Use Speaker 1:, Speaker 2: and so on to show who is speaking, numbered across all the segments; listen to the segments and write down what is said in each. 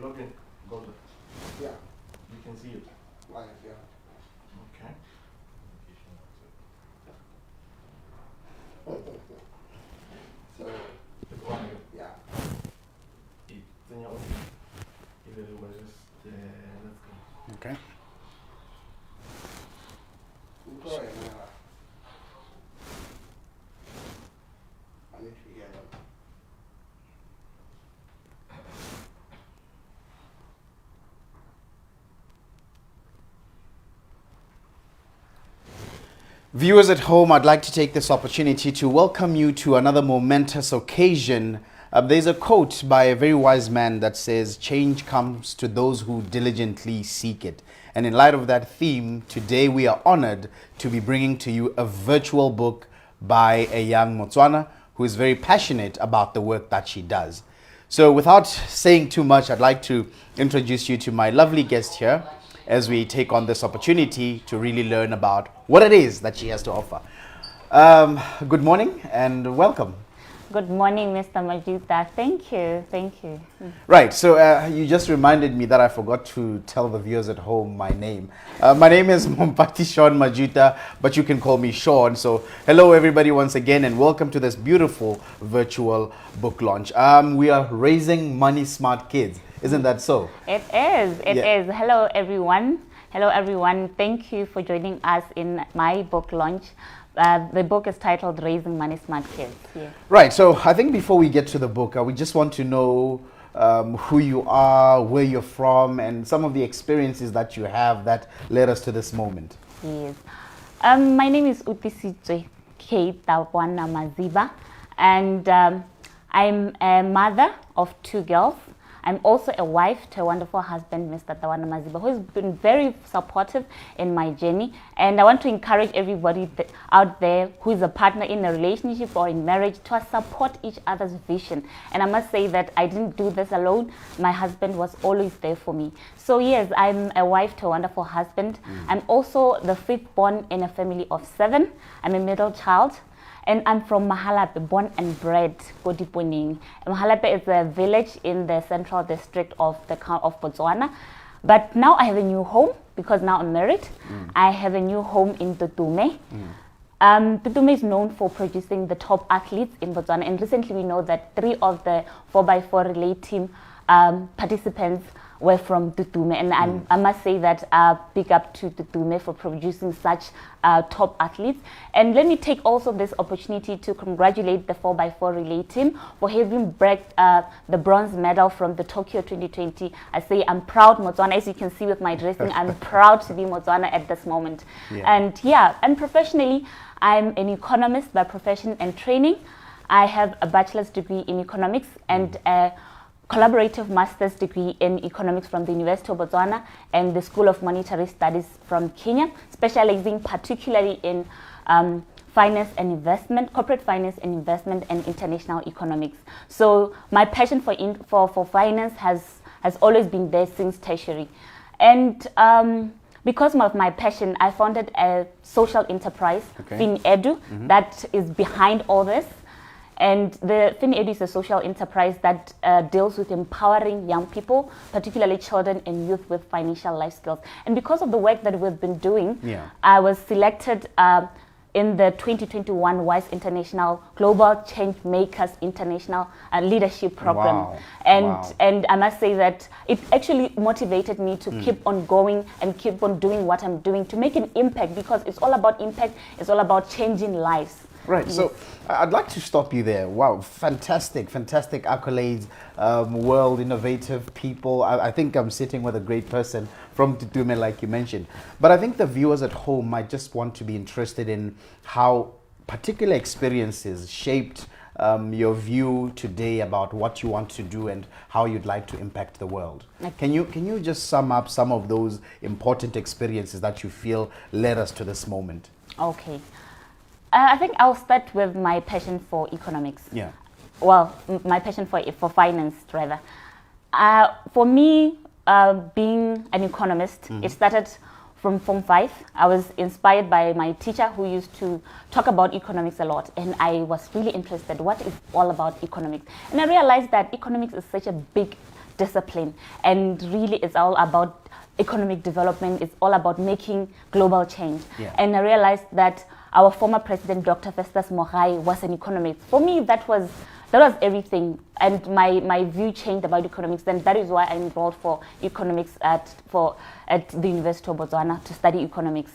Speaker 1: log in, Golden?
Speaker 2: Yeah.
Speaker 1: You can see it.
Speaker 2: Live, yeah.
Speaker 1: Okay.
Speaker 2: So, yeah.
Speaker 1: Let's go.
Speaker 3: Okay.
Speaker 2: Go ahead, man. I need to get them.
Speaker 3: Viewers at home, I'd like to take this opportunity to welcome you to another momentous occasion. There's a quote by a very wise man that says, "Change comes to those who diligently seek it." And in light of that theme, today we are honored to be bringing to you a virtual book by a young Motswana who is very passionate about the work that she does. So without saying too much, I'd like to introduce you to my lovely guest here as we take on this opportunity to really learn about what it is that she has to offer. Good morning and welcome.
Speaker 4: Good morning, Mr. Majuta. Thank you. Thank you.
Speaker 3: Right, so you just reminded me that I forgot to tell the viewers at home my name. My name is Mompati Sean Majuta, but you can call me Sean. So hello everybody once again and welcome to this beautiful virtual book launch. We are raising money smart kids. Isn't that so?
Speaker 4: It is. It is. Hello, everyone. Hello, everyone. Thank you for joining us in my book launch. The book is titled Raising Money Smart Kids. Yeah.
Speaker 3: Right. So I think before we get to the book, we just want to know who you are, where you're from, and some of the experiences that you have that led us to this moment.
Speaker 4: Yes. My name is Utisitwe Kate Tawana Maziba, and I'm a mother of 2 girls. I'm also a wife to a wonderful husband, Mr. Tawana Maziba, who has been very supportive in my journey. And I want to encourage everybody out there who is a partner in a relationship or in marriage to support each other's vision. And I must say that I didn't do this alone. My husband was always there for me. So yes, I'm a wife to a wonderful husband. I'm also the 5th born in a family of 7. I'm a middle child. And I'm from Mahalape, born and bred, Kodiponing. Mahalape is a village in the central district of the county of Botswana. But now I have a new home because now I'm married. I have a new home in Tutume. Tutume is known for producing the top athletes in Botswana. And recently we know that 3 of the 4x4 relay team participants were from Tutume, and I must say that big up to Tutume for producing such top athletes. And let me take also this opportunity to congratulate the 4x4 relay team for having bagged the bronze medal from the Tokyo 2020. I say I'm proud Motswana. As you can see with my dressing, I'm proud to be Motswana at this moment. And professionally, I'm an economist by profession and training. I have a bachelor's degree in economics and a collaborative master's degree in economics from the University of Botswana and the School of Monetary Studies from Kenya, specializing particularly in finance and investment, corporate finance and investment, and international economics. So my passion for finance has always been there since tertiary. And because of my passion, I founded a social enterprise, FinEdu, that is behind all this. And the FinEdu is a social enterprise that deals with empowering young people, particularly children and youth, with financial life skills. And because of the work that we've been doing, I was selected in the 2021 WISE International Global Change Makers International Leadership Program. And I must say that it actually motivated me to keep on going and keep on doing what I'm doing to make an impact, because it's all about impact, it's all about changing lives.
Speaker 3: Right, so I'd like to stop you there. Wow, fantastic accolades, world innovative people. I think I'm sitting with a great person from Tutume, like you mentioned. But I think the viewers at home might just want to be interested in how particular experiences shaped your view today about what you want to do and how you'd like to impact the world. Can you just sum up some of those important experiences that you feel led us to this moment?
Speaker 4: Okay. I think I'll start with my passion for economics. Well, my passion for finance, rather. For me, being an economist, it started from Form 5. I was inspired by my teacher who used to talk about economics a lot, and I was really interested what is all about economics. And I realized that economics is such a big discipline, and really it's all about economic development. It's all about making global change.
Speaker 3: Yeah.
Speaker 4: And I realized that our former president, Dr. Festus Mogai, was an economist. For me, that was everything, and my view changed about economics. Then that is why I enrolled for economics at the University of Botswana to study economics.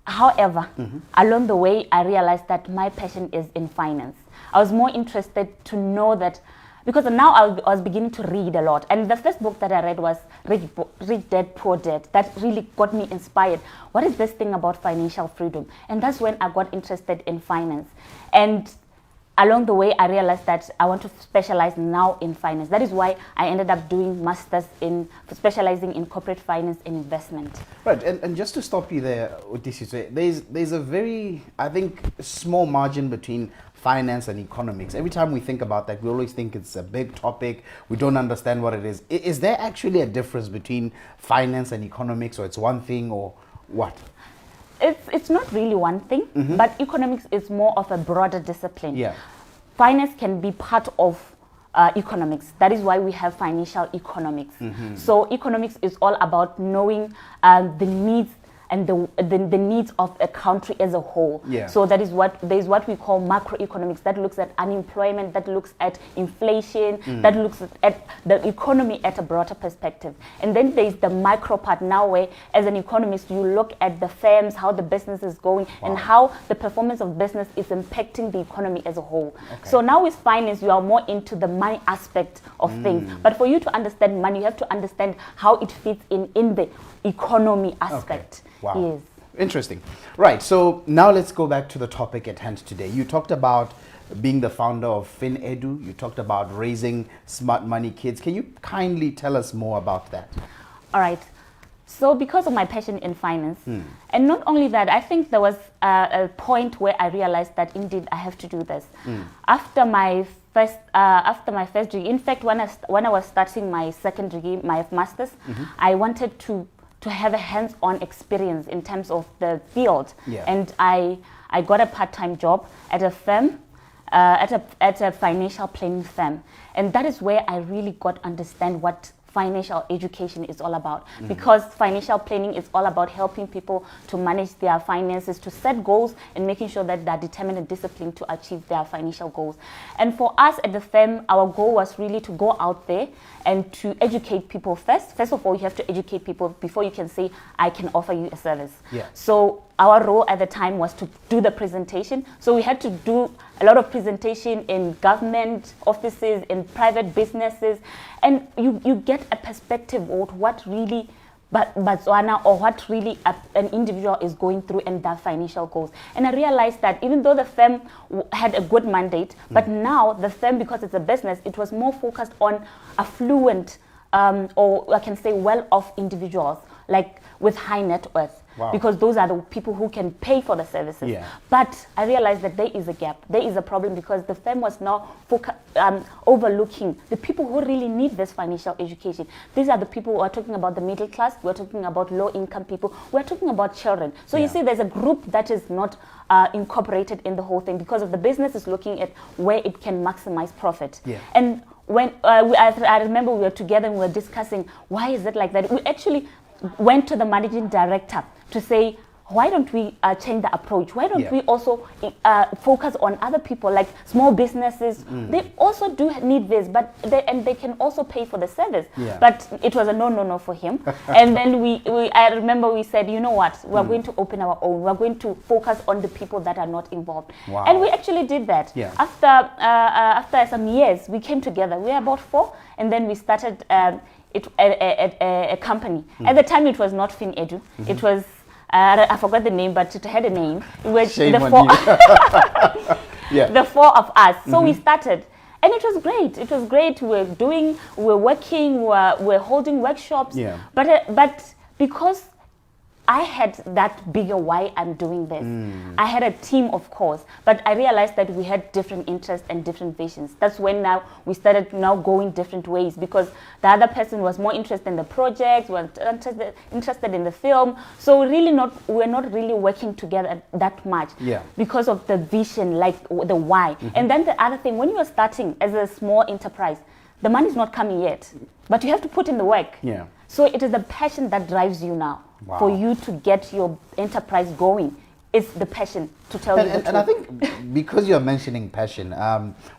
Speaker 4: However, along the way, I realized that my passion is in finance. I was more interested to know that, because now I was beginning to read a lot. And the first book that I read was Rich Dad, Poor Dad. That really got me inspired. What is this thing about financial freedom? And that's when I got interested in finance. And along the way, I realized that I want to specialize now in finance. That is why I ended up doing masters in specializing in corporate finance and investment.
Speaker 3: Right, and just to stop you there, Utisizwe, there's a very, I think, small margin between finance and economics. Every time we think about that, we always think it's a big topic. We don't understand what it is. Is there actually a difference between finance and economics, or it's one thing, or what?
Speaker 4: It's not really one thing, but economics is more of a broader discipline.
Speaker 3: Yeah.
Speaker 4: Finance can be part of economics. That is why we have financial economics. So economics is all about knowing the needs and the needs of a country as a whole.
Speaker 3: Yeah.
Speaker 4: So there's what we call macroeconomics, that looks at unemployment, that looks at inflation, that looks at the economy at a broader perspective. And then there's the micro part now, where as an economist you look at the firms, how the business is going, and how the performance of business is impacting the economy as a whole.
Speaker 3: Okay.
Speaker 4: So now with finance you are more into the money aspect of things. But for you to understand money, you have to understand how it fits in the economy aspect.
Speaker 3: Okay. Wow.
Speaker 4: Yes.
Speaker 3: Interesting. Right. So now let's go back to the topic at hand today. You talked about being the founder of FinEdu. You talked about raising smart money kids. Can you kindly tell us more about that?
Speaker 4: All right. So because of my passion in finance, and not only that, I think there was a point where I realized that indeed I have to do this. After my first degree, in fact, when I was starting my second degree, my master's, I wanted to have a hands-on experience in terms of the field.
Speaker 3: Yeah.
Speaker 4: And I got a part-time job at a firm, at a financial planning firm. And that is where I really got to understand what financial education is all about, because financial planning is all about helping people to manage their finances, to set goals, and making sure that they're determined and disciplined to achieve their financial goals. And for us at the firm, our goal was really to go out there and to educate people first. First of all, you have to educate people before you can say, I can offer you a service.
Speaker 3: Yeah.
Speaker 4: So our role at the time was to do the presentation. So we had to do a lot of presentation in government offices, in private businesses, and you get a perspective of what really Botswana, or what really an individual is going through and their financial goals. And I realized that even though the firm had a good mandate, but now the firm, because it's a business, it was more focused on affluent, or I can say well-off individuals, like with high net worth.
Speaker 3: Wow.
Speaker 4: Because those are the people who can pay for the services.
Speaker 3: Yeah.
Speaker 4: But I realized that there is a gap, there is a problem, because the firm was now overlooking the people who really need this financial education. These are the people who are talking about the middle class, we're talking about low-income people, we're talking about children. So you see, there's a group that is not incorporated in the whole thing, because of the business is looking at where it can maximize profit.
Speaker 3: Yeah.
Speaker 4: And when I remember we were together and we were discussing, why is it like that? We actually went to the managing director to say, why don't we change the approach? Why don't we also focus on other people, like small businesses? They also do need this, but they can also pay for the service.
Speaker 3: Yeah.
Speaker 4: But it was a no for him. And then I remember we said, you know what? We're going to open our own. We're going to focus on the people that are not involved.
Speaker 3: Wow.
Speaker 4: And we actually did that.
Speaker 3: Yeah.
Speaker 4: After some years, we came together. We were about 4, and then we started a company. At the time, it was not FinEdu. It was I forgot the name, but it had a name.
Speaker 3: Shame on you.
Speaker 4: The 4 of us. So we started, and it was great. It was great. We were working, we were holding workshops.
Speaker 3: Yeah.
Speaker 4: But because I had that bigger why I'm doing this. I had a team, of course, but I realized that we had different interests and different visions. That's when now we started going different ways, because the other person was more interested in the project, was interested in the film. So we're not really working together that much, because of the vision, like the why. And then the other thing, when you are starting as a small enterprise, the money's not coming yet, but you have to put in the work.
Speaker 3: Yeah.
Speaker 4: So it is the passion that drives you now.
Speaker 3: Wow.
Speaker 4: For you to get your enterprise going. It's the passion to tell you the truth.
Speaker 3: And I think because you're mentioning passion,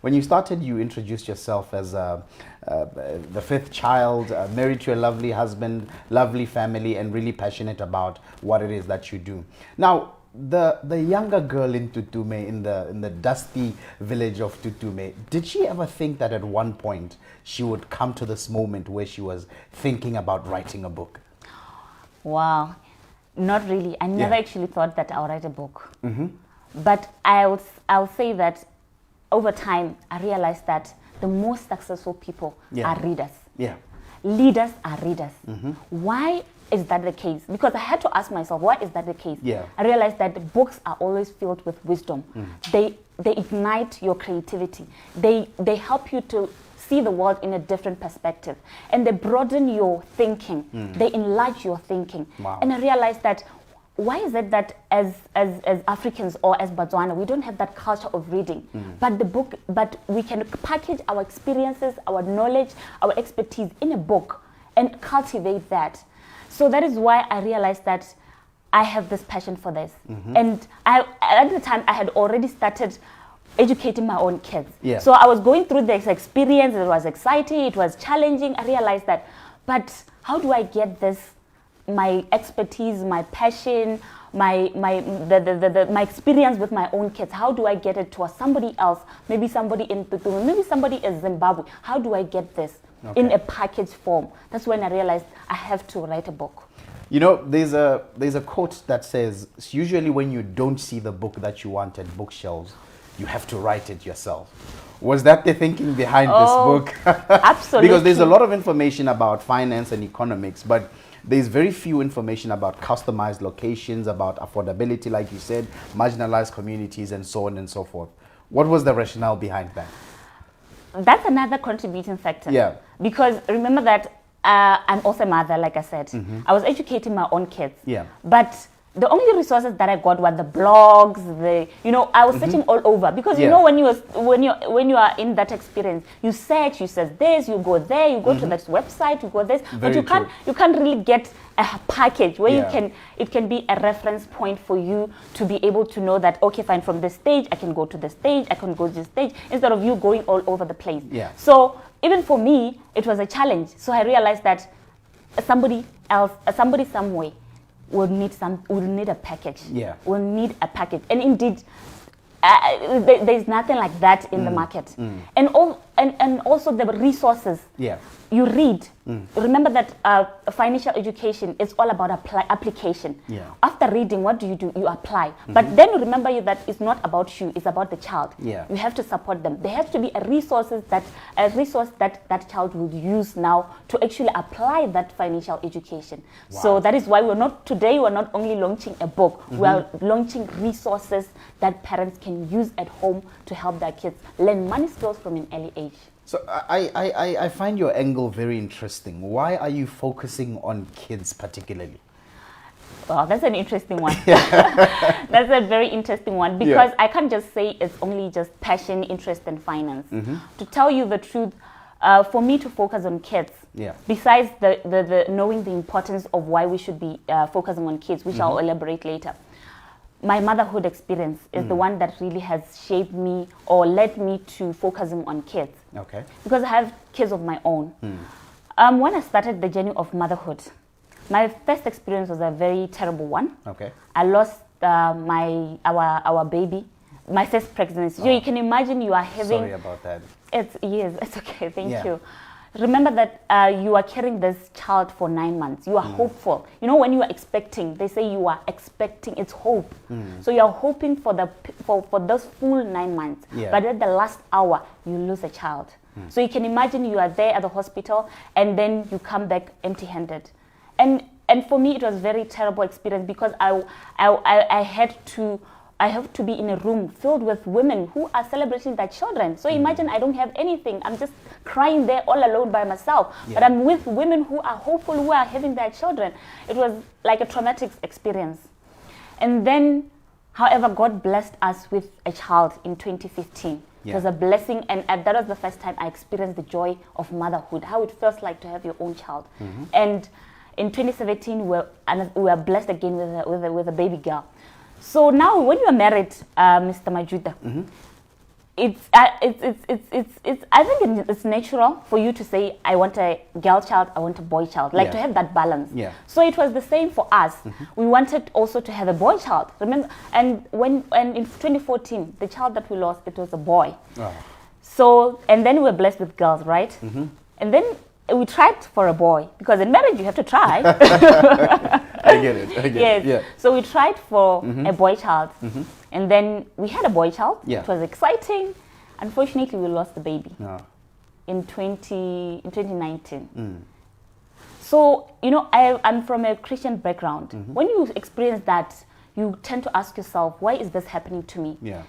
Speaker 3: when you started, you introduced yourself as the fifth child, married to a lovely husband, lovely family, and really passionate about what it is that you do. Now, the younger girl in Tutume, in the dusty village of Tutume, did she ever think that at one point she would come to this moment where she was thinking about writing a book?
Speaker 4: Wow. Not really. I never
Speaker 3: Yeah.
Speaker 4: actually thought that I'll write a book. But I'll say that over time, I realized that the most successful people
Speaker 3: Yeah.
Speaker 4: are readers.
Speaker 3: Yeah.
Speaker 4: Leaders are readers. Why is that the case? Because I had to ask myself, why is that the case?
Speaker 3: Yeah.
Speaker 4: I realized that the books are always filled with wisdom. They ignite your creativity. They help you to see the world in a different perspective, and they broaden your thinking. They enlarge your thinking.
Speaker 3: Wow.
Speaker 4: And I realized that why is it that as Africans or as Botswana, we don't have that culture of reading, but we can package our experiences, our knowledge, our expertise in a book and cultivate that. So that is why I realized that I have this passion for this. And at the time I had already started educating my own kids.
Speaker 3: Yeah.
Speaker 4: So I was going through this experience. It was exciting. It was challenging. I realized that, but how do I get this, my expertise, my passion, my experience with my own kids? How do I get it to somebody else? Maybe somebody in Tutu, maybe somebody in Zimbabwe. How do I get this in a package form? That's when I realized I have to write a book.
Speaker 3: You know, there's a quote that says, usually when you don't see the book that you want at bookshelves, you have to write it yourself. Was that the thinking behind this book?
Speaker 4: Absolutely.
Speaker 3: Because there's a lot of information about finance and economics, but there's very few information about customized locations, about affordability, like you said, marginalized communities, and so on and so forth. What was the rationale behind that?
Speaker 4: That's another contributing factor.
Speaker 3: Yeah.
Speaker 4: Because remember that I'm also a mother, like I said. I was educating my own kids.
Speaker 3: Yeah.
Speaker 4: But the only resources that I got were the blogs, I was searching all over, because you know when you are in that experience, you search, you search this, you go there, you go to this website, you go this, but you can't really get a package where it can be a reference point for you to be able to know that, okay, fine, from this stage I can go to this stage, I can go to this stage, instead of you going all over the place.
Speaker 3: Yeah.
Speaker 4: So even for me, it was a challenge. So I realized that somebody somewhere will need a package.
Speaker 3: Yeah.
Speaker 4: Will need a package. And indeed, there's nothing like that in the market. And also the resources.
Speaker 3: Yeah.
Speaker 4: You read. Remember that financial education is all about application.
Speaker 3: Yeah.
Speaker 4: After reading, what do? You apply. But then remember that it's not about you, it's about the child.
Speaker 3: Yeah.
Speaker 4: You have to support them. There has to be a resource that child will use now to actually apply that financial education.
Speaker 3: Wow.
Speaker 4: So that is why we're not only launching a book, we are launching resources that parents can use at home to help their kids learn money skills from an early age.
Speaker 3: So I find your angle very interesting. Why are you focusing on kids particularly?
Speaker 4: Well, that's an interesting one. That's a very interesting one, because I can't just say it's only just passion, interest, and finance. To tell you the truth, for me to focus on kids, besides the knowing the importance of why we should be focusing on kids, which I'll elaborate later, my motherhood experience is the one that really has shaped me or led me to focusing on kids.
Speaker 3: Okay.
Speaker 4: Because I have kids of my own. When I started the journey of motherhood, my first experience was a very terrible one.
Speaker 3: Okay.
Speaker 4: I lost our baby, my first pregnancy. You can imagine you are having.
Speaker 3: Sorry about that.
Speaker 4: It's okay. Thank you. Remember that you are carrying this child for 9 months. You are hopeful. You know, when you are expecting, they say you are expecting. It's hope. So you are hoping for those full 9 months.
Speaker 3: Yeah.
Speaker 4: But at the last hour, you lose a child. So you can imagine you are there at the hospital, and then you come back empty-handed. And for me, it was a very terrible experience, because I have to be in a room filled with women who are celebrating their children. So imagine I don't have anything. I'm just crying there all alone by myself. But I'm with women who are hopeful, who are having their children. It was like a traumatic experience. And then, however, God blessed us with a child in 2015. It was a blessing, and that was the first time I experienced the joy of motherhood, how it feels like to have your own child. And in 2017, we were blessed again with a baby girl. So now, when you are married, Mr. Majuda, I think it's natural for you to say, I want a girl child, I want a boy child, like to have that balance.
Speaker 3: Yeah.
Speaker 4: So it was the same for us. We wanted also to have a boy child. Remember, and in 2014, the child that we lost, it was a boy.
Speaker 3: Oh.
Speaker 4: So, and then we were blessed with girls, right? And then we tried for a boy, because in marriage you have to try.
Speaker 3: I get it. I get
Speaker 4: Yes.
Speaker 3: it. Yeah.
Speaker 4: So we tried for a boy child. And then we had a boy child.
Speaker 3: Yeah.
Speaker 4: It was exciting. Unfortunately, we lost the baby
Speaker 3: No.
Speaker 4: in 2019. So, you know, I'm from a Christian background. When you experience that, you tend to ask yourself, why is this happening to me?
Speaker 3: Yeah.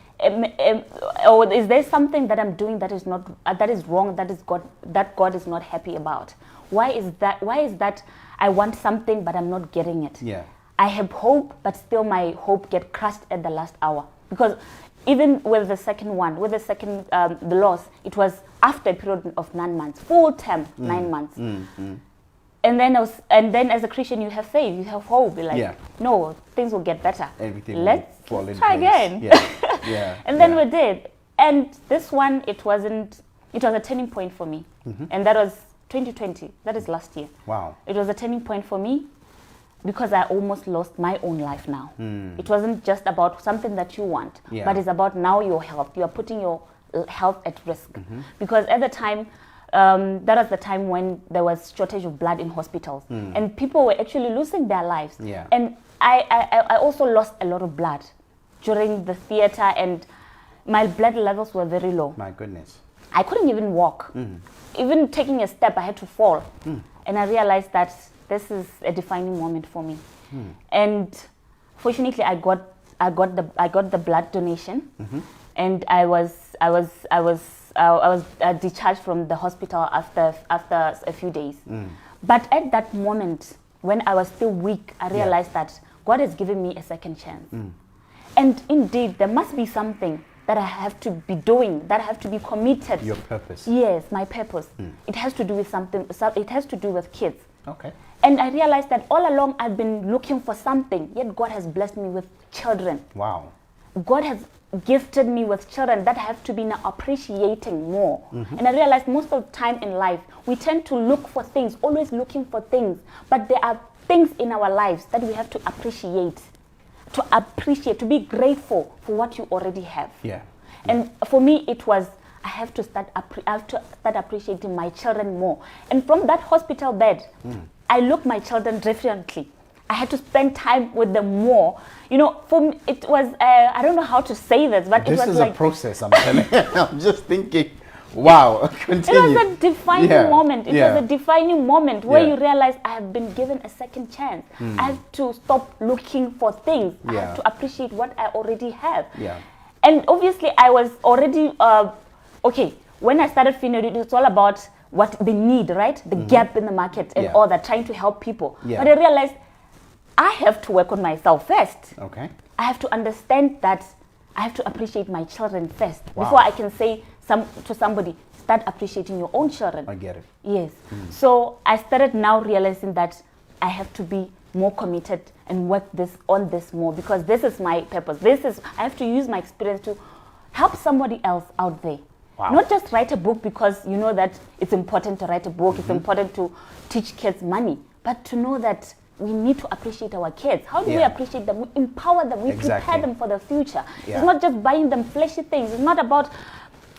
Speaker 4: Or is there something that I'm doing that is not that is wrong, that God is not happy about? Why is that I want something but I'm not getting it?
Speaker 3: Yeah.
Speaker 4: I have hope, but still my hope get crushed at the last hour. Because even with the second the loss, it was after a period of 9 months, full term, 9 months. And then as a Christian, you have faith, you have hope. You're like, no, things will get better.
Speaker 3: Everything
Speaker 4: Let's
Speaker 3: will fall in
Speaker 4: try
Speaker 3: place.
Speaker 4: again.
Speaker 3: Yeah. Yeah.
Speaker 4: And then we did. And this one, it was a turning point for me. And that was 2020. That is last year.
Speaker 3: Wow.
Speaker 4: It was a turning point for me because I almost lost my own life now. It wasn't just about something that you want, but it's about now your health. You are putting your health at risk. Because at the time, that was the time when there was shortage of blood in hospitals. And people were actually losing their lives.
Speaker 3: Yeah.
Speaker 4: And I also lost a lot of blood during the theater, and my blood levels were very low.
Speaker 3: My goodness.
Speaker 4: I couldn't even walk. Even taking a step, I had to fall. And I realized that this is a defining moment for me. And fortunately, I got the blood donation, and I was discharged from the hospital after a few days. But at that moment, when I was still weak, I realized that God has given me a second chance. And indeed, there must be something that I have to be doing, that I have to be committed.
Speaker 3: Your purpose.
Speaker 4: Yes, my purpose. It has to do with something. It has to do with kids.
Speaker 3: Okay.
Speaker 4: And I realized that all along I've been looking for something, yet God has blessed me with children.
Speaker 3: Wow.
Speaker 4: God has gifted me with children that I have to be now appreciating more. And I realized most of the time in life, we tend to look for things, always looking for things. But there are things in our lives that we have to appreciate, to be grateful for what you already have.
Speaker 3: Yeah.
Speaker 4: And for me, it was, I have to start appreciating my children more. And from that hospital bed, I look my children differently. I had to spend time with them more. You know, for me, it was, I don't know how to say this, but it was like...
Speaker 3: This is a process, I'm telling you. I'm just thinking, wow, continue.
Speaker 4: It was a defining moment. It was a defining moment where you realize I have been given a second chance. I have to stop looking for things. I have to appreciate what I already have.
Speaker 3: Yeah.
Speaker 4: And obviously, I was already, okay, when I started Finod, it's all about what they need, right? The gap in the market and all that, trying to help people.
Speaker 3: Yeah.
Speaker 4: But I realized I have to work on myself first.
Speaker 3: Okay.
Speaker 4: I have to understand that I have to appreciate my children first before I can say to somebody, start appreciating your own children.
Speaker 3: I get it.
Speaker 4: Yes. So I started now realizing that I have to be more committed and work on this more, because this is my purpose. I have to use my experience to help somebody else out there.
Speaker 3: Wow.
Speaker 4: Not just write a book because you know that it's important to write a book, it's important to teach kids money, but to know that we need to appreciate our kids. How do we appreciate them? We empower them, we prepare them for the future. It's not just buying them fleshy things. It's not about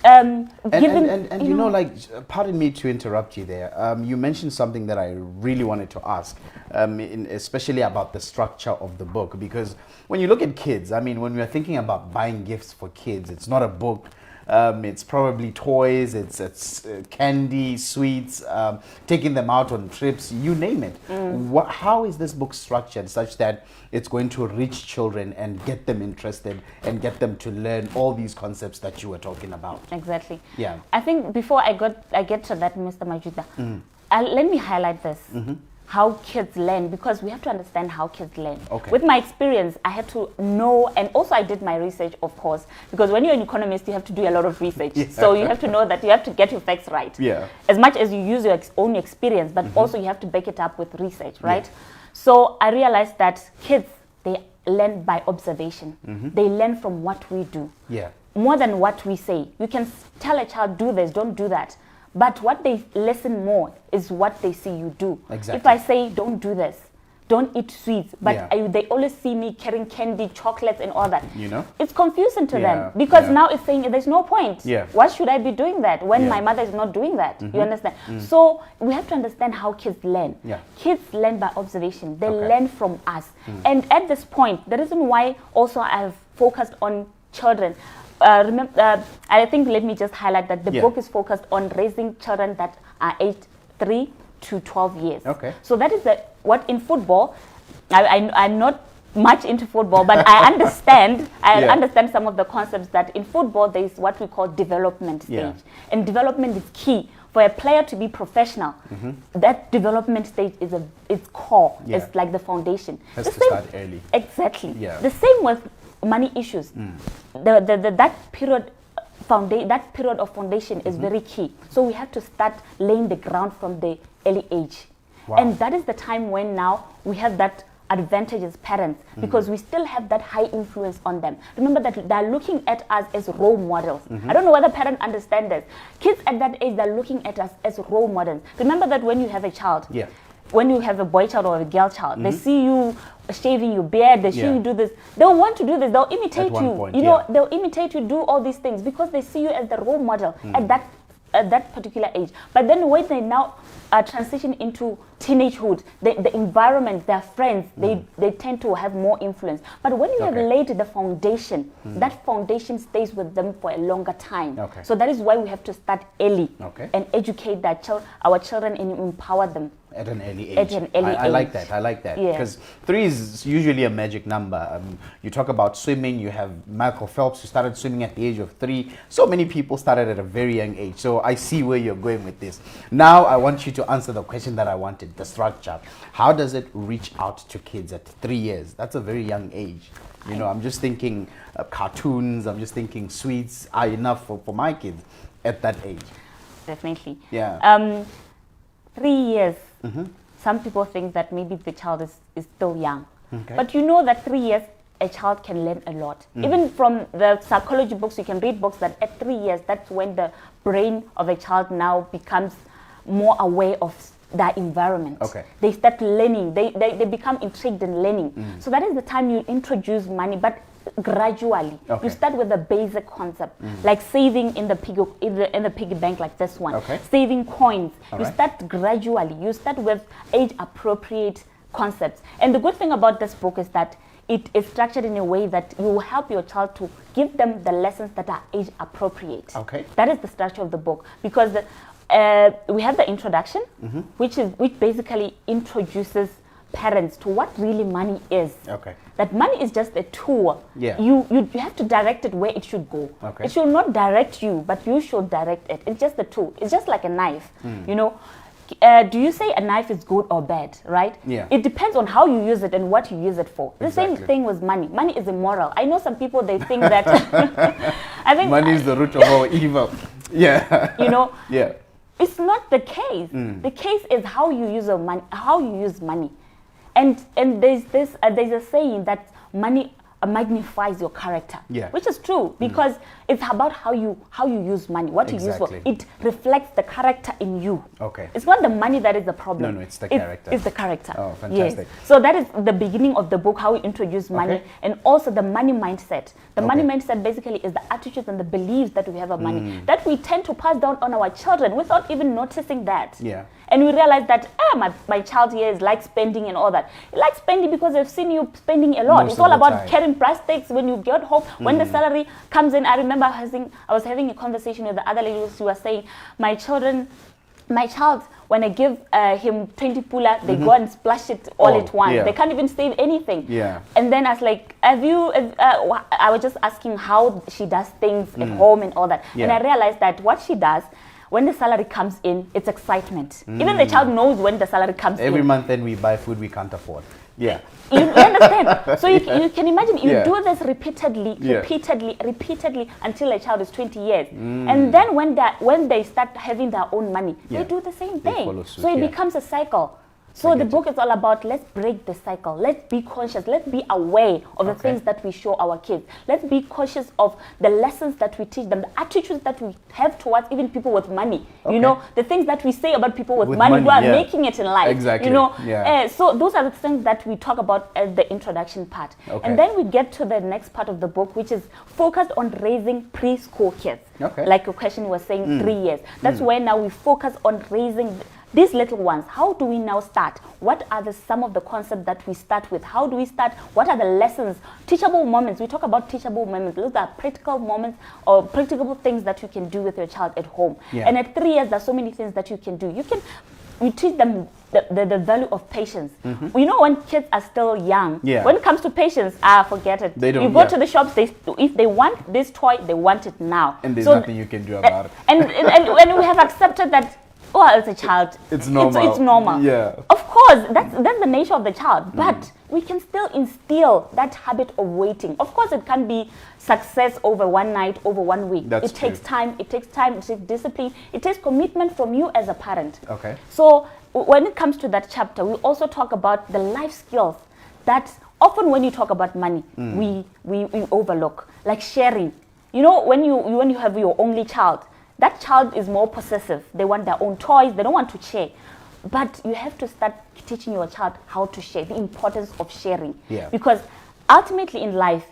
Speaker 4: giving...
Speaker 3: And you know, like, pardon me to interrupt you there. You mentioned something that I really wanted to ask, especially about the structure of the book. Because when you look at kids, I mean, when we're thinking about buying gifts for kids, it's not a book. It's probably toys, it's candy, sweets, taking them out on trips, you name it. How is this book structured such that it's going to reach children and get them interested and get them to learn all these concepts that you were talking about?
Speaker 4: Exactly.
Speaker 3: Yeah.
Speaker 4: I think before I get to that, Mr. Majuda, let me highlight this. how kids learn, because we have to understand how kids learn.
Speaker 3: Okay.
Speaker 4: With my experience, I had to know, and also I did my research, of course, because when you're an economist, you have to do a lot of research.
Speaker 3: Yeah.
Speaker 4: So you have to know that you have to get your facts right.
Speaker 3: Yeah.
Speaker 4: As much as you use your own experience, but also you have to back it up with research, right?
Speaker 3: Yeah.
Speaker 4: So I realized that kids, they learn by observation. They learn from what we do.
Speaker 3: Yeah.
Speaker 4: More than what we say. You can tell a child, do this, don't do that. But what they listen more is what they see you do.
Speaker 3: Exactly.
Speaker 4: If I say, don't do this, don't eat sweets, but
Speaker 3: Yeah.
Speaker 4: they always see me carrying candy, chocolates, and all that.
Speaker 3: You know?
Speaker 4: It's confusing to
Speaker 3: Yeah,
Speaker 4: them, because
Speaker 3: yeah.
Speaker 4: now it's saying there's no point.
Speaker 3: Yeah.
Speaker 4: Why should I be doing that when
Speaker 3: Yeah.
Speaker 4: my mother is not doing that? You understand? So we have to understand how kids learn.
Speaker 3: Yeah.
Speaker 4: Kids learn by observation. They
Speaker 3: Okay.
Speaker 4: learn from us. And at this point, the reason why also I've focused on children, I think let me just highlight that the
Speaker 3: Yeah.
Speaker 4: book is focused on raising children that are aged 3 to 12 years.
Speaker 3: Okay.
Speaker 4: So that is what in football, I'm not much into football, but I understand. I
Speaker 3: Yeah.
Speaker 4: understand some of the concepts that in football there is what we call development stage,
Speaker 3: Yeah.
Speaker 4: and development is key for a player to be professional. That development stage is it's core.
Speaker 3: Yeah.
Speaker 4: It's like the foundation.
Speaker 3: Has
Speaker 4: The
Speaker 3: to
Speaker 4: same-
Speaker 3: start early.
Speaker 4: Exactly.
Speaker 3: Yeah.
Speaker 4: The same with money issues. That period of foundation is very key. So we have to start laying the ground from the early age.
Speaker 3: Wow.
Speaker 4: And that is the time when now we have that advantage as parents, because we still have that high influence on them. Remember that they're looking at us as role models. I don't know whether parents understand this. Kids at that age, they're looking at us as role models. Remember that when you have a child,
Speaker 3: Yeah.
Speaker 4: when you have a boy child or a girl child, they see you shaving your beard, they see
Speaker 3: Yeah.
Speaker 4: you do this, they'll want to do this, they'll imitate
Speaker 3: one
Speaker 4: you.
Speaker 3: point,
Speaker 4: You know,
Speaker 3: yeah.
Speaker 4: they'll imitate you, do all these things because they see you as the role model at that particular age. But then when they now transition into teenagehood, the environment, their friends, they tend to have more influence. But when you have
Speaker 3: Okay.
Speaker 4: laid the foundation, that foundation stays with them for a longer time.
Speaker 3: Okay.
Speaker 4: So that is why we have to start early
Speaker 3: Okay.
Speaker 4: and educate our children and empower them.
Speaker 3: At an early age.
Speaker 4: At an early
Speaker 3: I like
Speaker 4: age.
Speaker 3: that. I like that.
Speaker 4: Yeah.
Speaker 3: Because 3 is usually a magic number. You talk about swimming. You have Michael Phelps who started swimming at the age of 3. So many people started at a very young age. So I see where you're going with this. Now I want you to answer the question that I wanted, the structure. How does it reach out to kids at 3 years? That's a very young age. You know, I'm just thinking cartoons. I'm just thinking sweets are enough for my kids at that age.
Speaker 4: Definitely.
Speaker 3: Yeah.
Speaker 4: 3 years. Some people think that maybe the child is still young.
Speaker 3: Okay.
Speaker 4: But you know that 3 years, a child can learn a lot. Even from the psychology books, you can read books that at 3 years, that's when the brain of a child now becomes more aware of their environment.
Speaker 3: Okay.
Speaker 4: They start learning. They become intrigued in learning. So that is the time you introduce money, but gradually.
Speaker 3: Okay.
Speaker 4: You start with the basic concept, like saving in the piggy bank, like this one.
Speaker 3: Okay.
Speaker 4: Saving coins.
Speaker 3: All
Speaker 4: You
Speaker 3: right.
Speaker 4: start gradually. You start with age appropriate concepts. And the good thing about this book is that it is structured in a way that you will help your child to give them the lessons that are age appropriate.
Speaker 3: Okay.
Speaker 4: That is the structure of the book, because we have the introduction, which basically introduces parents to what really money is.
Speaker 3: Okay.
Speaker 4: That money is just a tool.
Speaker 3: Yeah.
Speaker 4: You have to direct it where it should go.
Speaker 3: Okay.
Speaker 4: It should not direct you, but you should direct it. It's just a tool. It's just like a knife. You know, do you say a knife is good or bad, right?
Speaker 3: Yeah.
Speaker 4: It depends on how you use it and what you use it for. The same
Speaker 3: Exactly.
Speaker 4: thing with money. Money is immoral. I know some people, they think that I think
Speaker 3: Money is the root of all evil. Yeah.
Speaker 4: you know,
Speaker 3: Yeah.
Speaker 4: it's not the case. The case is how you use money. And there's a saying that money magnifies your character,
Speaker 3: Yeah.
Speaker 4: which is true, because it's about how you use money, what you use for.
Speaker 3: Exactly.
Speaker 4: It reflects the character in you.
Speaker 3: Okay.
Speaker 4: It's not the money that is the problem.
Speaker 3: No, it's the character.
Speaker 4: It's the character.
Speaker 3: Oh, fantastic.
Speaker 4: Yes. So that is the beginning of the book, how we introduce money,
Speaker 3: Okay.
Speaker 4: and also the money mindset. The money
Speaker 3: Okay.
Speaker 4: mindset basically is the attitudes and the beliefs that we have of money, that we tend to pass down on our children without even noticing that.
Speaker 3: Yeah.
Speaker 4: And we realize that my child here is like spending and all that. He likes spending because they've seen you spending a lot.
Speaker 3: Most
Speaker 4: It's
Speaker 3: of
Speaker 4: all
Speaker 3: the
Speaker 4: about
Speaker 3: time.
Speaker 4: carrying plastics when you get home. When the salary comes in, I remember I was having a conversation with the other lady who was saying, my child, when I give him 20 pula, they go and splash it all
Speaker 3: Oh,
Speaker 4: at once.
Speaker 3: yeah.
Speaker 4: They can't even save anything.
Speaker 3: Yeah.
Speaker 4: And then I was like, I was just asking how she does things at home and all that. And
Speaker 3: Yeah.
Speaker 4: I realized that what she does, when the salary comes in, it's excitement. Even the child knows when the salary comes
Speaker 3: Every
Speaker 4: in.
Speaker 3: month then we buy food we can't afford. Yeah.
Speaker 4: You understand? So you can imagine you
Speaker 3: Yeah.
Speaker 4: do this repeatedly
Speaker 3: Yeah.
Speaker 4: until a child is 20 years. And then when they start having their own money,
Speaker 3: Yeah.
Speaker 4: they do the same
Speaker 3: They
Speaker 4: thing.
Speaker 3: follow suit,
Speaker 4: So it
Speaker 3: yeah.
Speaker 4: becomes a cycle. So the
Speaker 3: get
Speaker 4: book is all about, let's break the cycle. Let's be conscious. Let's be aware of the
Speaker 3: Okay.
Speaker 4: things that we show our kids. Let's be cautious of the lessons that we teach them, the attitudes that we have towards even people with money.
Speaker 3: Okay.
Speaker 4: You know, the things that we say about people with,
Speaker 3: With
Speaker 4: money who are
Speaker 3: money, yeah.
Speaker 4: making it in life.
Speaker 3: Exactly,
Speaker 4: You know,
Speaker 3: yeah.
Speaker 4: so those are the things that we talk about at the introduction part.
Speaker 3: Okay.
Speaker 4: And then we get to the next part of the book, which is focused on raising preschool kids.
Speaker 3: Okay.
Speaker 4: Like your question was saying, 3 years. That's where now we focus on raising these little ones. How do we now start? What are some of the concepts that we start with? How do we start? What are the lessons? Teachable moments. We talk about teachable moments. Those are practical moments or practical things that you can do with your child at home.
Speaker 3: Yeah.
Speaker 4: And at 3 years, there's so many things that you can do. We teach them the value of patience. You know, when kids are still young,
Speaker 3: Yeah.
Speaker 4: when it comes to patience, forget it.
Speaker 3: They don't-
Speaker 4: You go
Speaker 3: yeah.
Speaker 4: to the shops, if they want this toy, they want it now.
Speaker 3: And there's
Speaker 4: So
Speaker 3: nothing you can do about it.
Speaker 4: and we have accepted that, well, as a child,
Speaker 3: It's normal.
Speaker 4: It's normal.
Speaker 3: Yeah.
Speaker 4: Of course, that's the nature of the child. But we can still instill that habit of waiting. Of course, it can be success over one night, over 1 week.
Speaker 3: That's
Speaker 4: it takes
Speaker 3: true.
Speaker 4: time. It takes time. It takes discipline. It takes commitment from you as a parent.
Speaker 3: Okay.
Speaker 4: So when it comes to that chapter, we also talk about the life skills that often when you talk about money, we overlook, like sharing. You know, when you have your only child, that child is more possessive. They want their own toys. They don't want to share. But you have to start teaching your child how to share, the importance of sharing.
Speaker 3: Yeah.
Speaker 4: Because ultimately in life,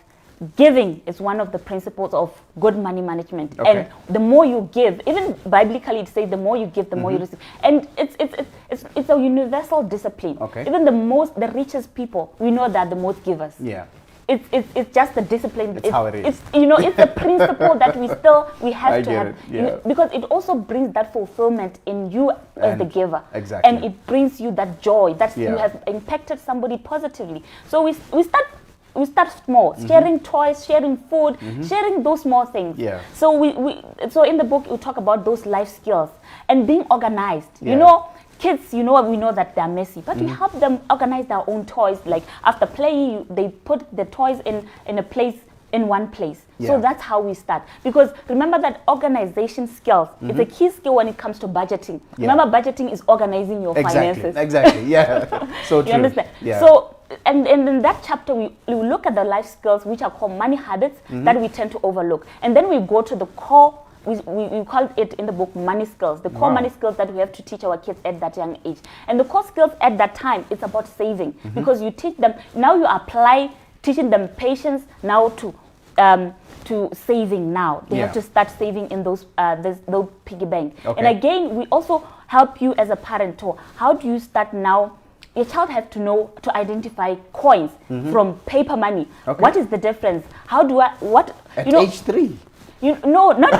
Speaker 4: giving is one of the principles of good money management.
Speaker 3: Okay.
Speaker 4: And the more you give, even biblically it says the more you give, the more you receive. And it's a universal discipline.
Speaker 3: Okay.
Speaker 4: Even the richest people, we know that the most givers.
Speaker 3: Yeah.
Speaker 4: It's just the discipline.
Speaker 3: It's how it is.
Speaker 4: It's it's a principle that we have
Speaker 3: I
Speaker 4: to
Speaker 3: get
Speaker 4: have.
Speaker 3: it, yeah.
Speaker 4: Because it also brings that fulfillment in you as the
Speaker 3: And-
Speaker 4: giver.
Speaker 3: exactly.
Speaker 4: And it brings you that joy that you
Speaker 3: Yeah.
Speaker 4: have impacted somebody positively. So we start small, sharing toys, sharing food, sharing those small things.
Speaker 3: Yeah.
Speaker 4: So in the book we talk about those life skills and being organized.
Speaker 3: Yeah.
Speaker 4: You know, kids, we know that they're messy, but we help them organize their own toys. Like after playing, they put the toys in one place.
Speaker 3: Yeah.
Speaker 4: So that's how we start. Because remember that organization skills is a key skill when it comes to budgeting.
Speaker 3: Yeah.
Speaker 4: Remember, budgeting is organizing your finances.
Speaker 3: Exactly. Yeah. So true.
Speaker 4: You understand?
Speaker 3: Yeah.
Speaker 4: So, and in that chapter, we look at the life skills which are called money habits that we tend to overlook. And then we go to the core, we call it in the book money skills, the core
Speaker 3: Wow.
Speaker 4: money skills that we have to teach our kids at that young age. And the core skills at that time, it's about saving. Because you teach them, now you apply teaching them patience now to saving now. They have
Speaker 3: Yeah.
Speaker 4: to start saving in those piggy bank.
Speaker 3: Okay.
Speaker 4: And again, we also help you as a parent to how do you start now. Your child has to know to identify coins from paper money.
Speaker 3: Okay.
Speaker 4: What is the difference? How do I
Speaker 3: At age 3.
Speaker 4: No, not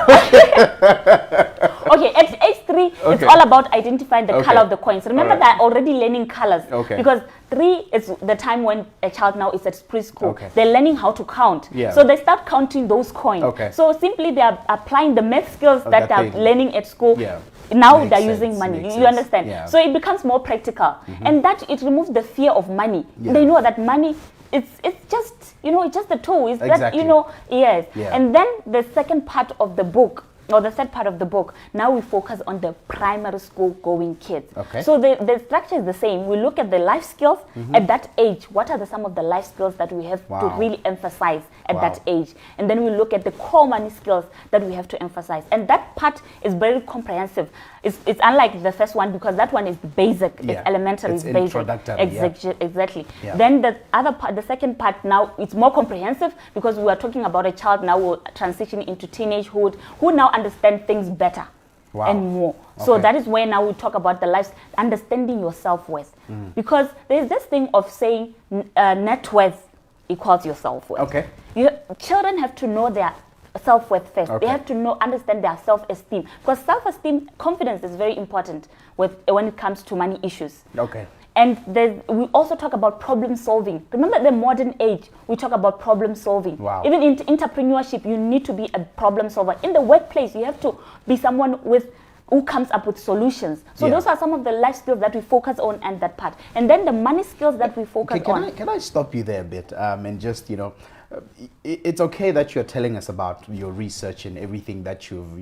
Speaker 4: okay. At age 3, it's
Speaker 3: Okay.
Speaker 4: all about identifying the
Speaker 3: Okay.
Speaker 4: color of the coins. Remember,
Speaker 3: All right.
Speaker 4: they're already learning colors.
Speaker 3: Okay.
Speaker 4: Because 3 is the time when a child now is at preschool.
Speaker 3: Okay.
Speaker 4: They're learning how to count.
Speaker 3: Yeah.
Speaker 4: So they start counting those coins.
Speaker 3: Okay.
Speaker 4: So simply they are applying the math skills
Speaker 3: Oh,
Speaker 4: that
Speaker 3: that
Speaker 4: they're
Speaker 3: they-
Speaker 4: learning at school.
Speaker 3: Yeah.
Speaker 4: Now
Speaker 3: Makes
Speaker 4: they're
Speaker 3: sense,
Speaker 4: using money.
Speaker 3: makes
Speaker 4: You
Speaker 3: sense.
Speaker 4: understand?
Speaker 3: Yeah.
Speaker 4: So it becomes more practical. And that it removes the fear of money.
Speaker 3: Yeah.
Speaker 4: They know that money, it's just, it's just a tool. It's
Speaker 3: Exactly.
Speaker 4: just, yes.
Speaker 3: Yeah.
Speaker 4: And then the second part of the book, or the third part of the book, now we focus on the primary school going kids.
Speaker 3: Okay.
Speaker 4: So the structure is the same. We look at the life skills at that age. What are some of the life skills that we have to
Speaker 3: Wow.
Speaker 4: really emphasize at
Speaker 3: Wow.
Speaker 4: that age? And then we look at the core money skills that we have to emphasize. And that part is very comprehensive. It's unlike the first one because that one is basic.
Speaker 3: Yeah.
Speaker 4: It's elementary.
Speaker 3: It's
Speaker 4: It's basic.
Speaker 3: introductory, yeah.
Speaker 4: Exactly.
Speaker 3: Yeah.
Speaker 4: Then the other part, the second part now, it's more comprehensive because we are talking about a child now will transition into teenagehood who now understand things better
Speaker 3: Wow.
Speaker 4: and more. So
Speaker 3: Okay.
Speaker 4: that is where now we talk about the life, understanding your self-worth. Because there's this thing of saying net worth equals your self-worth.
Speaker 3: Okay.
Speaker 4: Children have to know their self-worth first.
Speaker 3: Okay.
Speaker 4: They have to understand their self-esteem. Because self-esteem, confidence is very important when it comes to money issues.
Speaker 3: Okay.
Speaker 4: And we also talk about problem solving. Remember the modern age, we talk about problem solving.
Speaker 3: Wow.
Speaker 4: Even in entrepreneurship, you need to be a problem solver. In the workplace, you have to be someone with who comes up with solutions. So
Speaker 3: Yeah.
Speaker 4: those are some of the life skills that we focus on and that part. And then the money skills that we focus on.
Speaker 3: Can I stop you there a bit and just, it's okay that you're telling us about your research and everything that you've,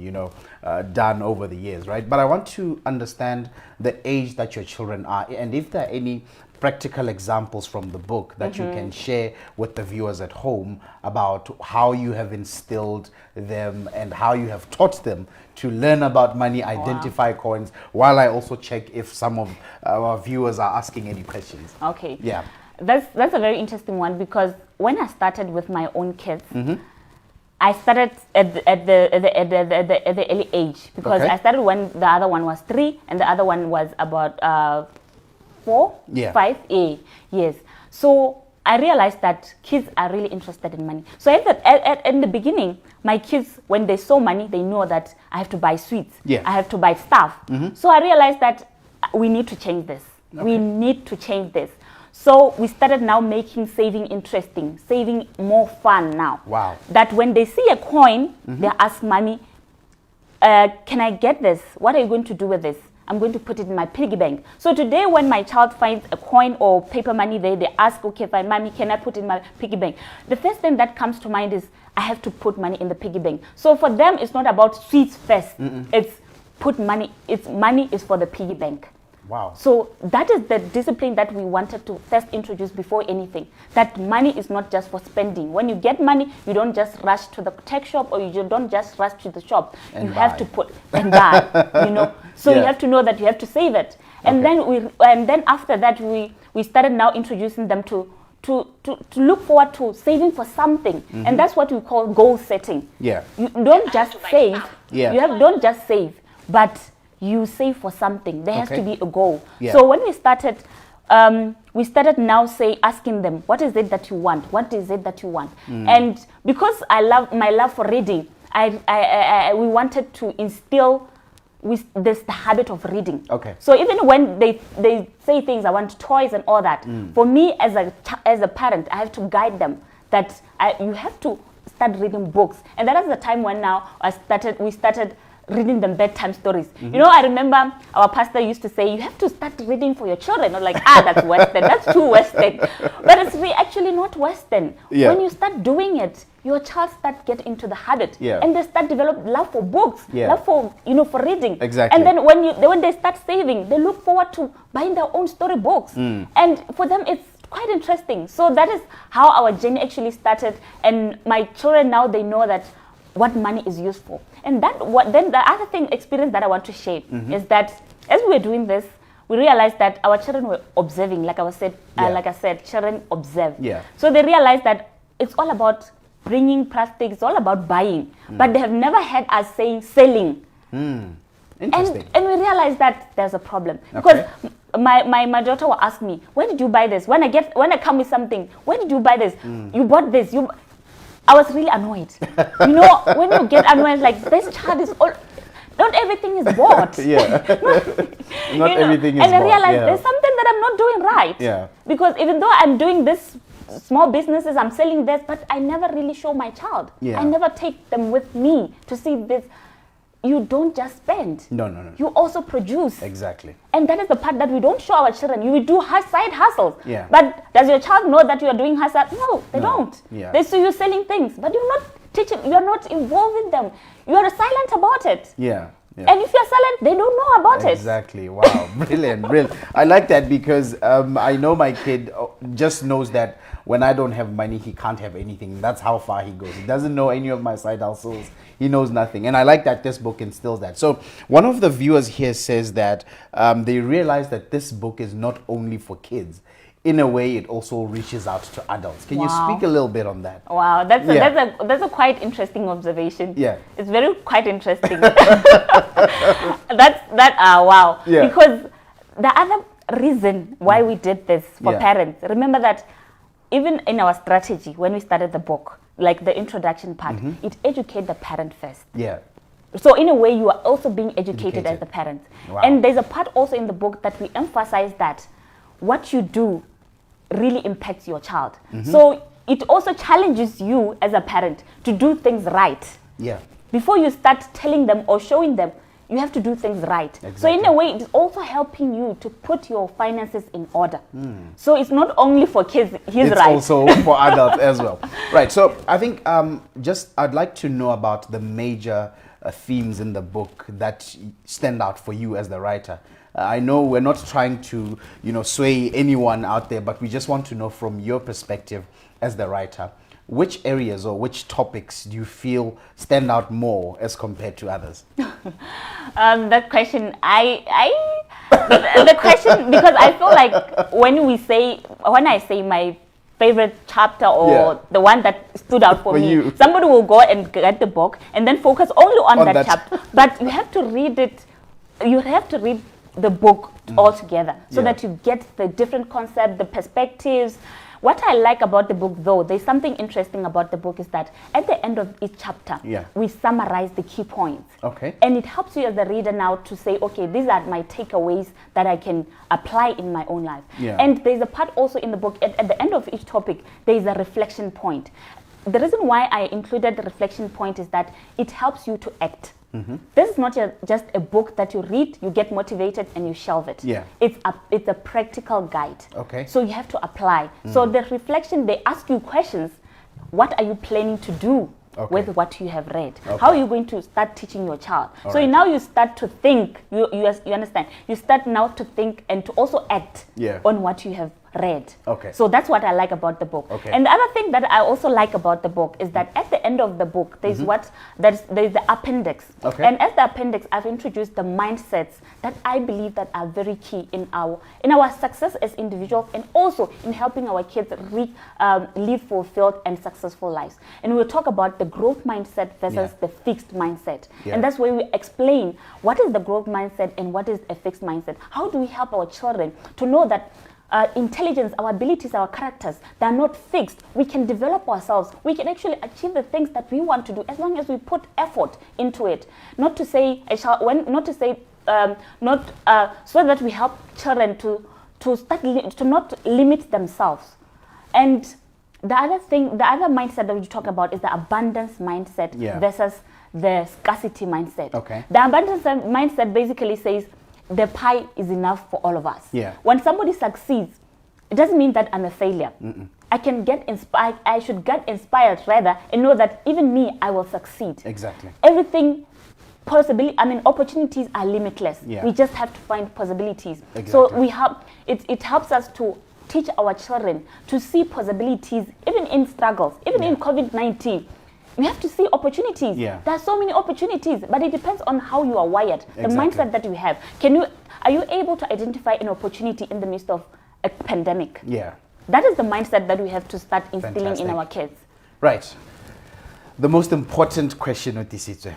Speaker 3: done over the years, right? But I want to understand the age that your children are and if there are any practical examples from the book that you can share with the viewers at home about how you have instilled them and how you have taught them to learn about money, identify coins, while I also check if some of our viewers are asking any questions.
Speaker 4: Okay.
Speaker 3: Yeah.
Speaker 4: That's a very interesting one because when I started with my own kids, I started at the early age because
Speaker 3: Okay.
Speaker 4: I started when the other one was 3 and the other one was about 4,
Speaker 3: Yeah.
Speaker 4: 5, yes. So I realized that kids are really interested in money. So in the beginning, my kids, when they saw money, they know that I have to buy sweets.
Speaker 3: Yeah.
Speaker 4: I have to buy stuff. So I realized that we need to change this. We need to change this. So we started now making saving interesting, saving more fun now.
Speaker 3: Wow.
Speaker 4: That when they see a coin, they ask mommy, can I get this? What are you going to do with this? I'm going to put it in my piggy bank. So today when my child finds a coin or paper money there, they ask, okay, fine, mommy, can I put it in my piggy bank? The first thing that comes to mind is I have to put money in the piggy bank. So for them, it's not about sweets first. It's put money. It's money is for the piggy bank.
Speaker 3: Wow.
Speaker 4: So that is the discipline that we wanted to first introduce before anything. That money is not just for spending. When you get money, you don't just rush to the tech shop or you don't just rush to the shop.
Speaker 3: And
Speaker 4: you
Speaker 3: buy.
Speaker 4: have to put and buy, So you
Speaker 3: Yeah.
Speaker 4: have to know that you have to save it. And
Speaker 3: Okay.
Speaker 4: then after that we started now introducing them to look forward to saving for something. And that's what we call goal setting.
Speaker 3: Yeah.
Speaker 4: You don't just save.
Speaker 3: Yeah.
Speaker 4: Don't just save, but you save for something. There has
Speaker 3: Okay.
Speaker 4: to be a goal.
Speaker 3: Yeah.
Speaker 4: So when we started now asking them, what is it that you want? What is it that you want? And because my love for reading, we wanted to instill this the habit of reading.
Speaker 3: Okay.
Speaker 4: So even when they say things, I want toys and all that, for me as a parent, I have to guide them that you have to start reading books. And that is the time when now we started reading them bedtime stories. I remember our pastor used to say, you have to start reading for your children. I was like, that's Western, that's too Western. But it's really actually not Western.
Speaker 3: Yeah.
Speaker 4: When you start doing it, your child start get into the habit.
Speaker 3: Yeah.
Speaker 4: And they start develop love for books,
Speaker 3: Yeah.
Speaker 4: love for, for reading.
Speaker 3: Exactly.
Speaker 4: And then when they start saving, they look forward to buying their own story books. And for them, it's quite interesting. So that is how our journey actually started. And my children now, they know that what money is used for. And then the other experience that I want to share is that as we were doing this, we realized that our children were observing, like I said, children observe.
Speaker 3: Yeah.
Speaker 4: So they realized that it's all about bringing plastic, it's all about buying, but they have never had us saying selling.
Speaker 3: Interesting.
Speaker 4: And we realized that there's a problem.
Speaker 3: Okay.
Speaker 4: Because my daughter will ask me, where did you buy this? When I come with something, where did you buy this? You bought this. I was really annoyed. When you get annoyed, like this child is all, not everything is bought.
Speaker 3: Yeah. Not everything is
Speaker 4: And I
Speaker 3: bought,
Speaker 4: realized
Speaker 3: yeah.
Speaker 4: there's something that I'm not doing right.
Speaker 3: Yeah.
Speaker 4: Because even though I'm doing this small businesses, I'm selling this, but I never really show my child.
Speaker 3: Yeah.
Speaker 4: I never take them with me to see this. You don't just spend.
Speaker 3: No.
Speaker 4: You also produce.
Speaker 3: Exactly.
Speaker 4: And that is the part that we don't show our children. You will do side hustles.
Speaker 3: Yeah.
Speaker 4: But does your child know that you are doing hustle? No, they
Speaker 3: No.
Speaker 4: don't.
Speaker 3: Yeah.
Speaker 4: They see you selling things, but you're not teaching, you're not involving them. You are silent about it.
Speaker 3: Yeah.
Speaker 4: And if you're silent, they don't know about it.
Speaker 3: Exactly. Wow. Brilliant. I like that because I know my kid just knows that when I don't have money, he can't have anything. That's how far he goes. He doesn't know any of my side hustles. He knows nothing. And I like that this book instills that. So one of the viewers here says that they realize that this book is not only for kids. In a way, it also reaches out to adults. Can you
Speaker 4: Wow.
Speaker 3: speak a little bit on that?
Speaker 4: Wow, that's
Speaker 3: Yeah.
Speaker 4: a quite interesting observation.
Speaker 3: Yeah.
Speaker 4: It's very quite interesting. Wow.
Speaker 3: Yeah.
Speaker 4: Because the other reason why we did this for
Speaker 3: Yeah.
Speaker 4: parents, remember that even in our strategy, when we started the book, like the introduction part, it educates the parent first.
Speaker 3: Yeah.
Speaker 4: So in a way, you are also being educated as
Speaker 3: Educated.
Speaker 4: the parent.
Speaker 3: Wow.
Speaker 4: And there's a part also in the book that we emphasize that what you do really impacts your child. So it also challenges you as a parent to do things right.
Speaker 3: Yeah.
Speaker 4: Before you start telling them or showing them, you have to do things right. So in
Speaker 3: Exactly.
Speaker 4: a way, it's also helping you to put your finances in order. So it's not only for kids, he's
Speaker 3: It's
Speaker 4: right.
Speaker 3: also for adults as well. Right. So I think I'd like to know about the major themes in the book that stand out for you as the writer. I know we're not trying to, sway anyone out there, but we just want to know from your perspective as the writer, which areas or which topics do you feel stand out more as compared to others?
Speaker 4: That question, the question, because I feel like when I say my favorite chapter or
Speaker 3: Yeah.
Speaker 4: the one that stood out for
Speaker 3: For
Speaker 4: me,
Speaker 3: you.
Speaker 4: somebody will go and get the book and then focus only on
Speaker 3: On
Speaker 4: that
Speaker 3: that.
Speaker 4: chapter. But you have to read it, you have to read the book all together so
Speaker 3: Yeah.
Speaker 4: that you get the different concepts, the perspectives. What I like about the book, though, there's something interesting about the book is that at the end of each chapter,
Speaker 3: Yeah.
Speaker 4: we summarize the key points.
Speaker 3: Okay.
Speaker 4: And it helps you as a reader now to say, okay, these are my takeaways that I can apply in my own life.
Speaker 3: Yeah.
Speaker 4: And there's a part also in the book, at the end of each topic, there is a reflection point. The reason why I included the reflection point is that it helps you to act. This is not just a book that you read, you get motivated and you shelve it.
Speaker 3: Yeah.
Speaker 4: It's a practical guide.
Speaker 3: Okay.
Speaker 4: So you have to apply. So the reflection, they ask you questions. What are you planning to do
Speaker 3: Okay.
Speaker 4: with what you have read?
Speaker 3: Okay.
Speaker 4: How are you going to start teaching your child?
Speaker 3: All
Speaker 4: So
Speaker 3: right.
Speaker 4: now you start to think, you understand, you start now to think and to also act
Speaker 3: Yeah.
Speaker 4: on what you have read.
Speaker 3: Okay.
Speaker 4: So that's what I like about the book.
Speaker 3: Okay.
Speaker 4: And the other thing that I also like about the book is that at the end of the book, there's there's the appendix.
Speaker 3: Okay.
Speaker 4: And as the appendix, I've introduced the mindsets that I believe that are very key in our success as individuals and also in helping our kids live fulfilled and successful lives. And we'll talk about the growth mindset versus
Speaker 3: Yeah.
Speaker 4: the fixed mindset.
Speaker 3: Yeah.
Speaker 4: And that's where we explain what is the growth mindset and what is a fixed mindset. How do we help our children to know that intelligence, our abilities, our characters, they're not fixed. We can develop ourselves. We can actually achieve the things that we want to do as long as we put effort into it. Not to say so that we help children to not limit themselves. And the other mindset that we talk about is the abundance mindset
Speaker 3: Yeah.
Speaker 4: versus the scarcity mindset.
Speaker 3: Okay.
Speaker 4: The abundance mindset basically says the pie is enough for all of us.
Speaker 3: Yeah.
Speaker 4: When somebody succeeds, it doesn't mean that I'm a failure. I can get inspired. I should get inspired rather and know that even me, I will succeed.
Speaker 3: Exactly.
Speaker 4: Everything opportunities are limitless.
Speaker 3: Yeah.
Speaker 4: We just have to find possibilities.
Speaker 3: Exactly.
Speaker 4: So it helps us to teach our children to see possibilities even in struggles, even in COVID-19. We have to see opportunities.
Speaker 3: Yeah.
Speaker 4: There are so many opportunities, but it depends on how you are wired, the
Speaker 3: Exactly.
Speaker 4: mindset that you have. Are you able to identify an opportunity in the midst of a pandemic?
Speaker 3: Yeah.
Speaker 4: That is the mindset that we have to start instilling
Speaker 3: Fantastic.
Speaker 4: in our kids.
Speaker 3: Right. The most important question, Otisitwe.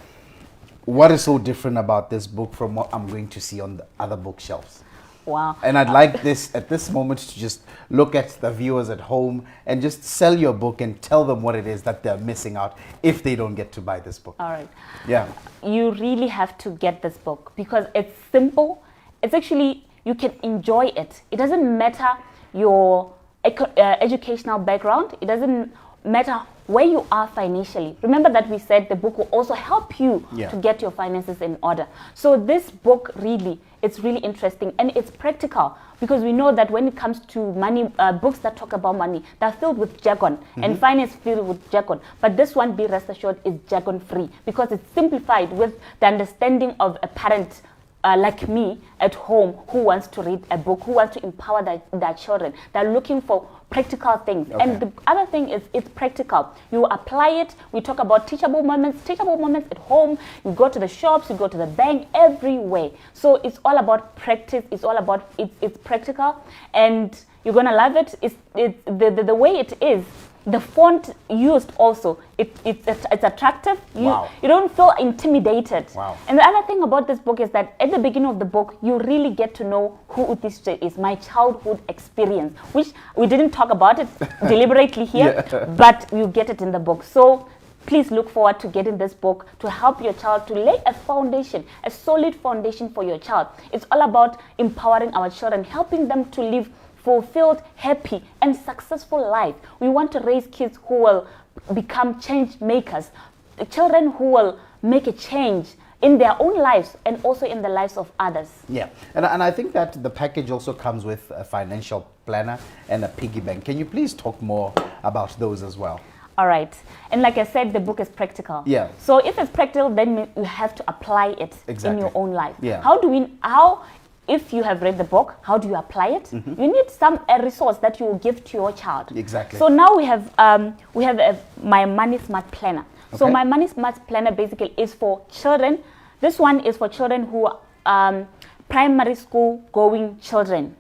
Speaker 3: What is so different about this book from what I'm going to see on the other bookshelves?
Speaker 4: Wow.
Speaker 3: And I'd like this at this moment to just look at the viewers at home and just sell your book and tell them what it is that they're missing out if they don't get to buy this book.
Speaker 4: All right.
Speaker 3: Yeah.
Speaker 4: You really have to get this book because it's simple. It's actually, you can enjoy it. It doesn't matter your educational background. It doesn't matter where you are financially. Remember that we said the book will also help you
Speaker 3: Yeah.
Speaker 4: to get your finances in order. So this book really, it's really interesting and it's practical because we know that when it comes to money, books that talk about money, they're filled with jargon and finance filled with jargon. But this one, be rest assured, is jargon free because it's simplified with the understanding of a parent like me at home who wants to read a book, who wants to empower their children. They're looking for practical things.
Speaker 3: Okay.
Speaker 4: And the other thing is it's practical. You apply it. We talk about teachable moments at home. You go to the shops, you go to the bank, everywhere. So it's all about practice. It's all about, it's practical. And you're going to love it. It's the way it is. The font used also, it's attractive.
Speaker 3: Wow.
Speaker 4: You don't feel intimidated.
Speaker 3: Wow.
Speaker 4: And the other thing about this book is that at the beginning of the book, you really get to know who Utisitwe is, my childhood experience, which we didn't talk about it deliberately here, but you get it in the book. So please look forward to getting this book to help your child to lay a foundation, a solid foundation for your child. It's all about empowering our children, helping them to live fulfilled, happy, and successful life. We want to raise kids who will become change makers, children who will make a change in their own lives and also in the lives of others.
Speaker 3: Yeah, and I think that the package also comes with a financial planner and a piggy bank. Can you please talk more about those as well?
Speaker 4: All right. And like I said, the book is practical.
Speaker 3: Yeah.
Speaker 4: So if it's practical, then you have to apply it
Speaker 3: Exactly.
Speaker 4: in your own life.
Speaker 3: Yeah.
Speaker 4: If you have read the book, how do you apply it? You need a resource that you will give to your child.
Speaker 3: Exactly.
Speaker 4: So now we have my Money Smart Planner. So
Speaker 3: Okay.
Speaker 4: my Money Smart Planner basically is for children. This one is for children who are primary school going children.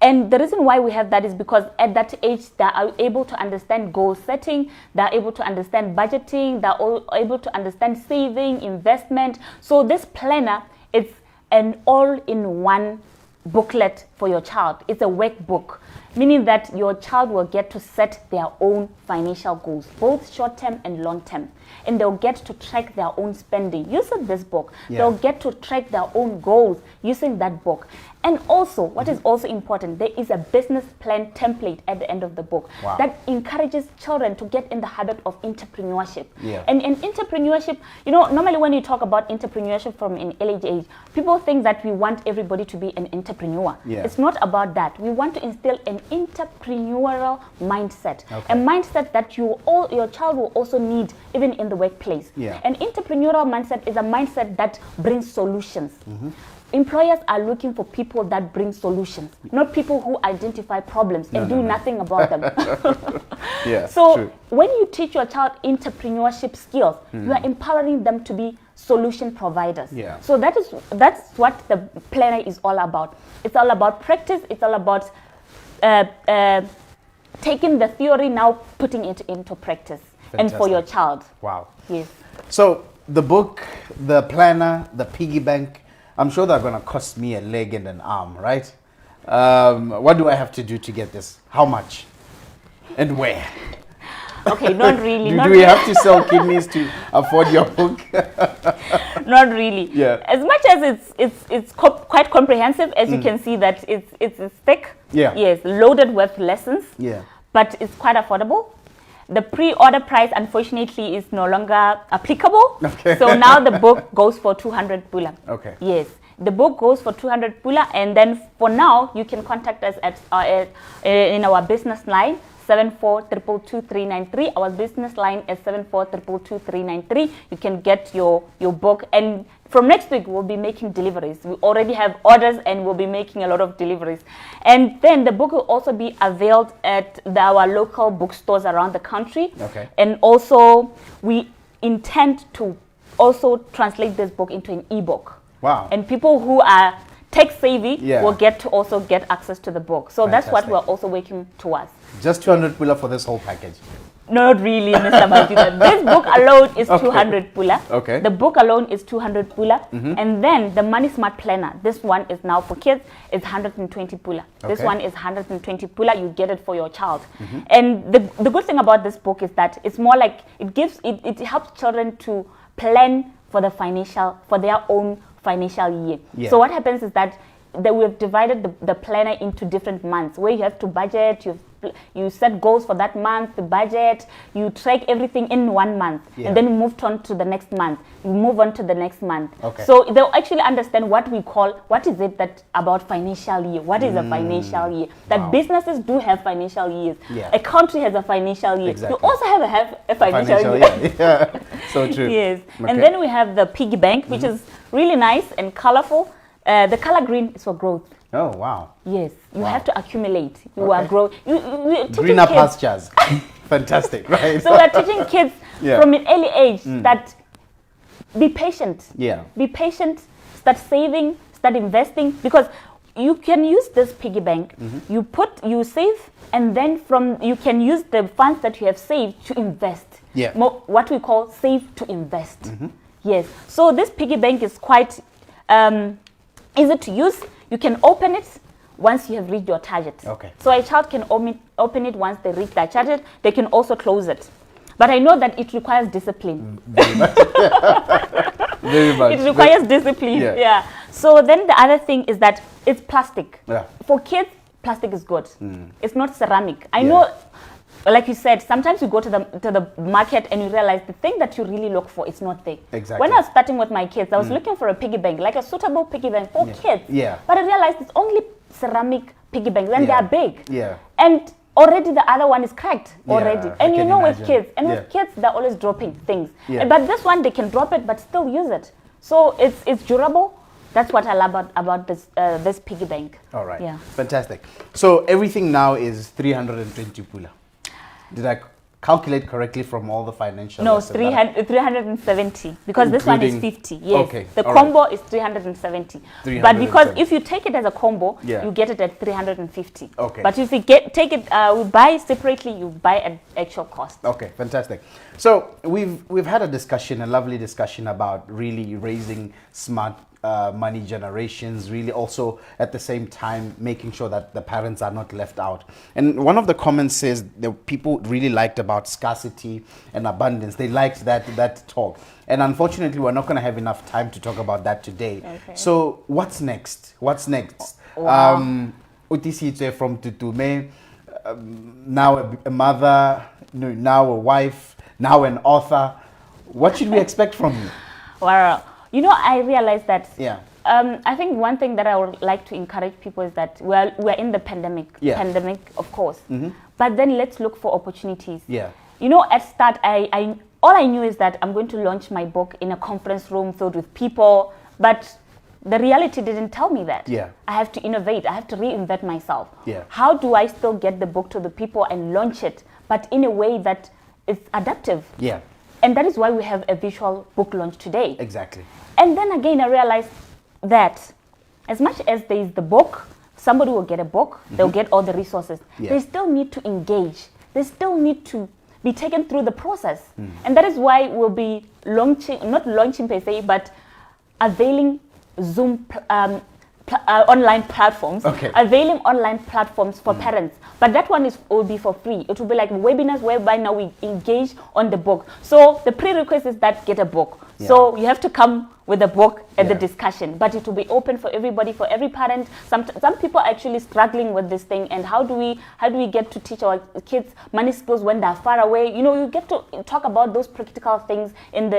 Speaker 4: And the reason why we have that is because at that age, they are able to understand goal setting, they're able to understand budgeting, they're all able to understand saving, investment. So this planner is an all-in-one booklet for your child. It's a workbook, meaning that your child will get to set their own financial goals, both short-term and long-term. And they'll get to track their own spending using this book.
Speaker 3: Yeah.
Speaker 4: They'll get to track their own goals using that book. And also, what is also important, there is a business plan template at the end of the book.
Speaker 3: Wow.
Speaker 4: That encourages children to get in the habit of entrepreneurship.
Speaker 3: Yeah.
Speaker 4: And in entrepreneurship, you know, normally when you talk about entrepreneurship from an early age, people think that we want everybody to be an entrepreneur.
Speaker 3: Yeah.
Speaker 4: It's not about that. We want to instill an entrepreneurial mindset,
Speaker 3: Okay.
Speaker 4: a mindset that your child will also need even in the workplace.
Speaker 3: Yeah.
Speaker 4: An entrepreneurial mindset is a mindset that brings solutions. Employers are looking for people that bring solutions, not people who identify problems and do nothing about them.
Speaker 3: Yeah,
Speaker 4: So
Speaker 3: true.
Speaker 4: when you teach your child entrepreneurship skills, you are empowering them to be solution providers.
Speaker 3: Yeah.
Speaker 4: So that's what the planner is all about. It's all about practice. It's all about taking the theory, now putting it into practice, and for your child.
Speaker 3: Wow.
Speaker 4: Yes.
Speaker 3: So the book, the planner, the piggy bank, I'm sure they're going to cost me a leg and an arm, right? What do I have to do to get this? How much? And where?
Speaker 4: Okay, not really.
Speaker 3: Do
Speaker 4: not
Speaker 3: we
Speaker 4: really.
Speaker 3: have to sell kidneys to afford your book?
Speaker 4: Not really.
Speaker 3: Yeah.
Speaker 4: As much as it's quite comprehensive, as you can see that it's thick.
Speaker 3: Yeah.
Speaker 4: Yes, loaded with lessons.
Speaker 3: Yeah.
Speaker 4: But it's quite affordable. The pre-order price, unfortunately, is no longer applicable.
Speaker 3: Okay.
Speaker 4: So now the book goes for 200 pula.
Speaker 3: Okay.
Speaker 4: Yes. The book goes for 200 pula, and then for now, you can contact us in our business line, 74222393. Our business line is 74222393. You can get your book, and from next week we'll be making deliveries. We already have orders and we'll be making a lot of deliveries. And then the book will also be availed at our local bookstores around the country.
Speaker 3: Okay.
Speaker 4: And also we intend to also translate this book into an ebook.
Speaker 3: Wow.
Speaker 4: And people who are tech savvy
Speaker 3: Yeah.
Speaker 4: will get to also get access to the book. So that's what
Speaker 3: Fantastic.
Speaker 4: we're also working towards.
Speaker 3: Just 200 pula for this whole package.
Speaker 4: Not really, Mr. Majida. This book alone is
Speaker 3: Okay.
Speaker 4: 200 pula.
Speaker 3: Okay.
Speaker 4: The book alone is 200 pula. And then the Money Smart Planner, this one is now for kids, is 120 pula. This
Speaker 3: Okay.
Speaker 4: one is 120 pula. You get it for your child. And the good thing about this book is that it's more like it helps children to plan for their own financial year.
Speaker 3: Yeah.
Speaker 4: So what happens is that we've divided the planner into different months where you have to budget, you set goals for that month, the budget, you track everything in 1 month,
Speaker 3: Yeah.
Speaker 4: and then you move on to the next month, you move on to the next month.
Speaker 3: Okay.
Speaker 4: So they'll actually understand what is it that about financial year, what is a financial year, that
Speaker 3: Wow.
Speaker 4: businesses do have financial years,
Speaker 3: Yeah.
Speaker 4: a country has a financial year,
Speaker 3: Exactly.
Speaker 4: you also have a financial year.
Speaker 3: Yeah. So true.
Speaker 4: Yes,
Speaker 3: Okay.
Speaker 4: and then we have the piggy bank, which is really nice and colorful. The color green is for growth.
Speaker 3: Oh, wow.
Speaker 4: Yes, you
Speaker 3: Wow.
Speaker 4: have to accumulate. You
Speaker 3: Okay.
Speaker 4: are growing. You teaching
Speaker 3: Greener
Speaker 4: kids.
Speaker 3: pastures. Fantastic, right?
Speaker 4: So we're teaching kids
Speaker 3: Yeah.
Speaker 4: from an early age that be patient.
Speaker 3: Yeah.
Speaker 4: Be patient. Start saving. Start investing, because you can use this piggy bank. You save, and then you can use the funds that you have saved to invest.
Speaker 3: Yeah.
Speaker 4: What we call save to invest. Yes. So this piggy bank is quite easy to use. You can open it once you have reached your target.
Speaker 3: Okay.
Speaker 4: So a child can open it once they reach their target. They can also close it. But I know that it requires discipline.
Speaker 3: Very much. Very much.
Speaker 4: It requires discipline.
Speaker 3: Yeah.
Speaker 4: Yeah. So then the other thing is that it's plastic.
Speaker 3: Yeah.
Speaker 4: For kids, plastic is good. It's not ceramic. I
Speaker 3: Yeah.
Speaker 4: know like you said, sometimes you go to the market and you realize the thing that you really look for is not there.
Speaker 3: Exactly.
Speaker 4: When I was starting with my kids, I was looking for a piggy bank, like a suitable piggy bank for kids.
Speaker 3: Yeah.
Speaker 4: But I realized it's only ceramic piggy banks, and they are big.
Speaker 3: Yeah.
Speaker 4: And already the other one is cracked already.
Speaker 3: I
Speaker 4: And you
Speaker 3: can
Speaker 4: know,
Speaker 3: imagine.
Speaker 4: with kids, and
Speaker 3: Yeah.
Speaker 4: with kids, they're always dropping things.
Speaker 3: Yeah.
Speaker 4: But this one, they can drop it, but still use it. So it's durable. That's what I love about this piggy bank.
Speaker 3: All right.
Speaker 4: Yeah.
Speaker 3: Fantastic. So everything now is 320 pula. Did I calculate correctly from all the financial?
Speaker 4: No,
Speaker 3: lessons that I-
Speaker 4: 370, because this one is
Speaker 3: Including-
Speaker 4: 50. Yes.
Speaker 3: Okay,
Speaker 4: The
Speaker 3: all
Speaker 4: combo is 370. But because
Speaker 3: 370.
Speaker 4: if you take it as a combo,
Speaker 3: Yeah.
Speaker 4: you get it at 350.
Speaker 3: Okay.
Speaker 4: But if you take it, we buy separately, you buy at actual cost.
Speaker 3: Okay, fantastic. So we've had a discussion, a lovely discussion about really raising smart money generations, really also at the same time making sure that the parents are not left out. And one of the comments says that people really liked about scarcity and abundance. They liked that talk. And unfortunately, we're not going to have enough time to talk about that today.
Speaker 4: Okay.
Speaker 3: So what's next? What's next?
Speaker 4: Wow.
Speaker 3: Utisitwe from Tutume, now a mother, now a wife, now an author. What should we expect from you?
Speaker 4: Well, you know, I realized that.
Speaker 3: Yeah.
Speaker 4: I think one thing that I would like to encourage people is that we're in the pandemic.
Speaker 3: Yeah.
Speaker 4: Pandemic, of course. But then let's look for opportunities.
Speaker 3: Yeah.
Speaker 4: You know, at start, all I knew is that I'm going to launch my book in a conference room filled with people, but the reality didn't tell me that.
Speaker 3: Yeah.
Speaker 4: I have to innovate. I have to reinvent myself.
Speaker 3: Yeah.
Speaker 4: How do I still get the book to the people and launch it, but in a way that is adaptive?
Speaker 3: Yeah.
Speaker 4: And that is why we have a visual book launch today.
Speaker 3: Exactly.
Speaker 4: And then again, I realized that as much as there is the book, somebody will get a book, they'll get all the resources.
Speaker 3: Yeah.
Speaker 4: They still need to engage. They still need to be taken through the process. And that is why we'll be launching, not launching per se, but availing Zoom online platforms,
Speaker 3: Okay.
Speaker 4: availing online platforms for parents. But that one will be for free. It will be like webinars whereby now we engage on the book. So the prerequisite is that get a book.
Speaker 3: Yeah.
Speaker 4: So you have to come with a book at the
Speaker 3: Yeah.
Speaker 4: discussion, but it will be open for everybody, for every parent. Some people are actually struggling with this thing, and how do we get to teach our kids money skills when they're far away? You know, you get to talk about those practical things in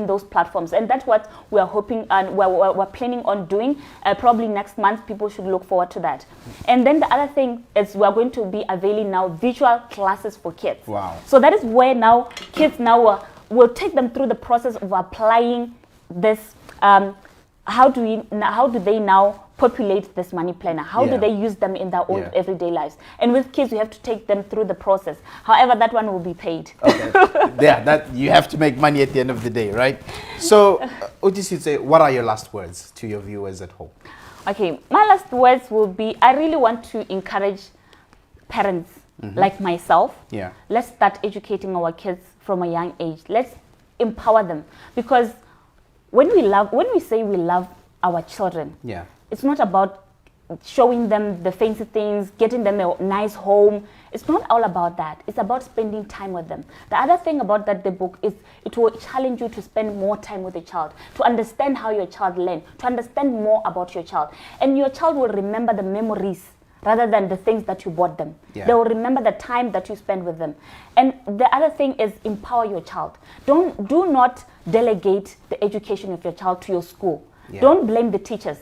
Speaker 4: those platforms, and that's what we are hoping and we're planning on doing. Probably next month, people should look forward to that. And then the other thing is we are going to be availing now visual classes for kids.
Speaker 3: Wow.
Speaker 4: So that is where now kids now will take them through the process of applying this. How do they now populate this money planner? How
Speaker 3: Yeah.
Speaker 4: do they use them in their own
Speaker 3: Yeah.
Speaker 4: everyday lives? And with kids, we have to take them through the process. However, that one will be paid.
Speaker 3: Okay. Yeah, that you have to make money at the end of the day, right? So, Utisitse, what are your last words to your viewers at home?
Speaker 4: Okay, my last words will be, I really want to encourage parents like myself.
Speaker 3: Yeah.
Speaker 4: Let's start educating our kids from a young age. Let's empower them, because when we say we love our children,
Speaker 3: Yeah.
Speaker 4: it's not about showing them the fancy things, getting them a nice home. It's not all about that. It's about spending time with them. The other thing about the book is it will challenge you to spend more time with the child, to understand how your child learns, to understand more about your child. And your child will remember the memories rather than the things that you bought them.
Speaker 3: Yeah.
Speaker 4: They will remember the time that you spend with them. And the other thing is empower your child. Do not delegate the education of your child to your school.
Speaker 3: Yeah.
Speaker 4: Don't blame the teachers.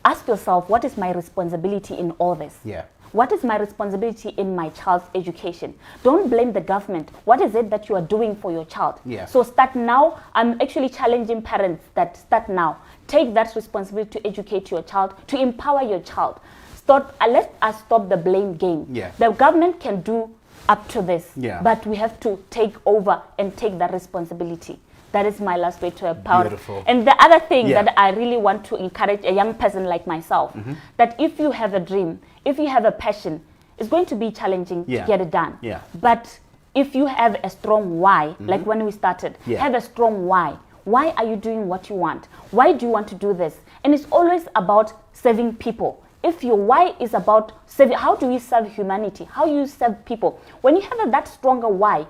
Speaker 4: Ask yourself, what is my responsibility in all this?
Speaker 3: Yeah.
Speaker 4: What is my responsibility in my child's education? Don't blame the government. What is it that you are doing for your child?
Speaker 3: Yeah.
Speaker 4: So start now. I'm actually challenging parents that start now. Take that responsibility to educate your child, to empower your child. Let us stop the blame game.
Speaker 3: Yeah.
Speaker 4: The government can do up to this,
Speaker 3: Yeah.
Speaker 4: but we have to take over and take that responsibility. That is my last way to empower.
Speaker 3: Beautiful.
Speaker 4: And the other thing
Speaker 3: Yeah.
Speaker 4: that I really want to encourage a young person like myself, that if you have a dream, if you have a passion, it's going to be challenging
Speaker 3: Yeah.
Speaker 4: to get it done.
Speaker 3: Yeah.
Speaker 4: But if you have a strong why, like when we started,
Speaker 3: Yeah.
Speaker 4: have a strong why. Why are you doing what you want? Why do you want to do this? And it's always about serving people. If your why is about serving, how do we serve humanity? How you serve people? When you have that stronger why,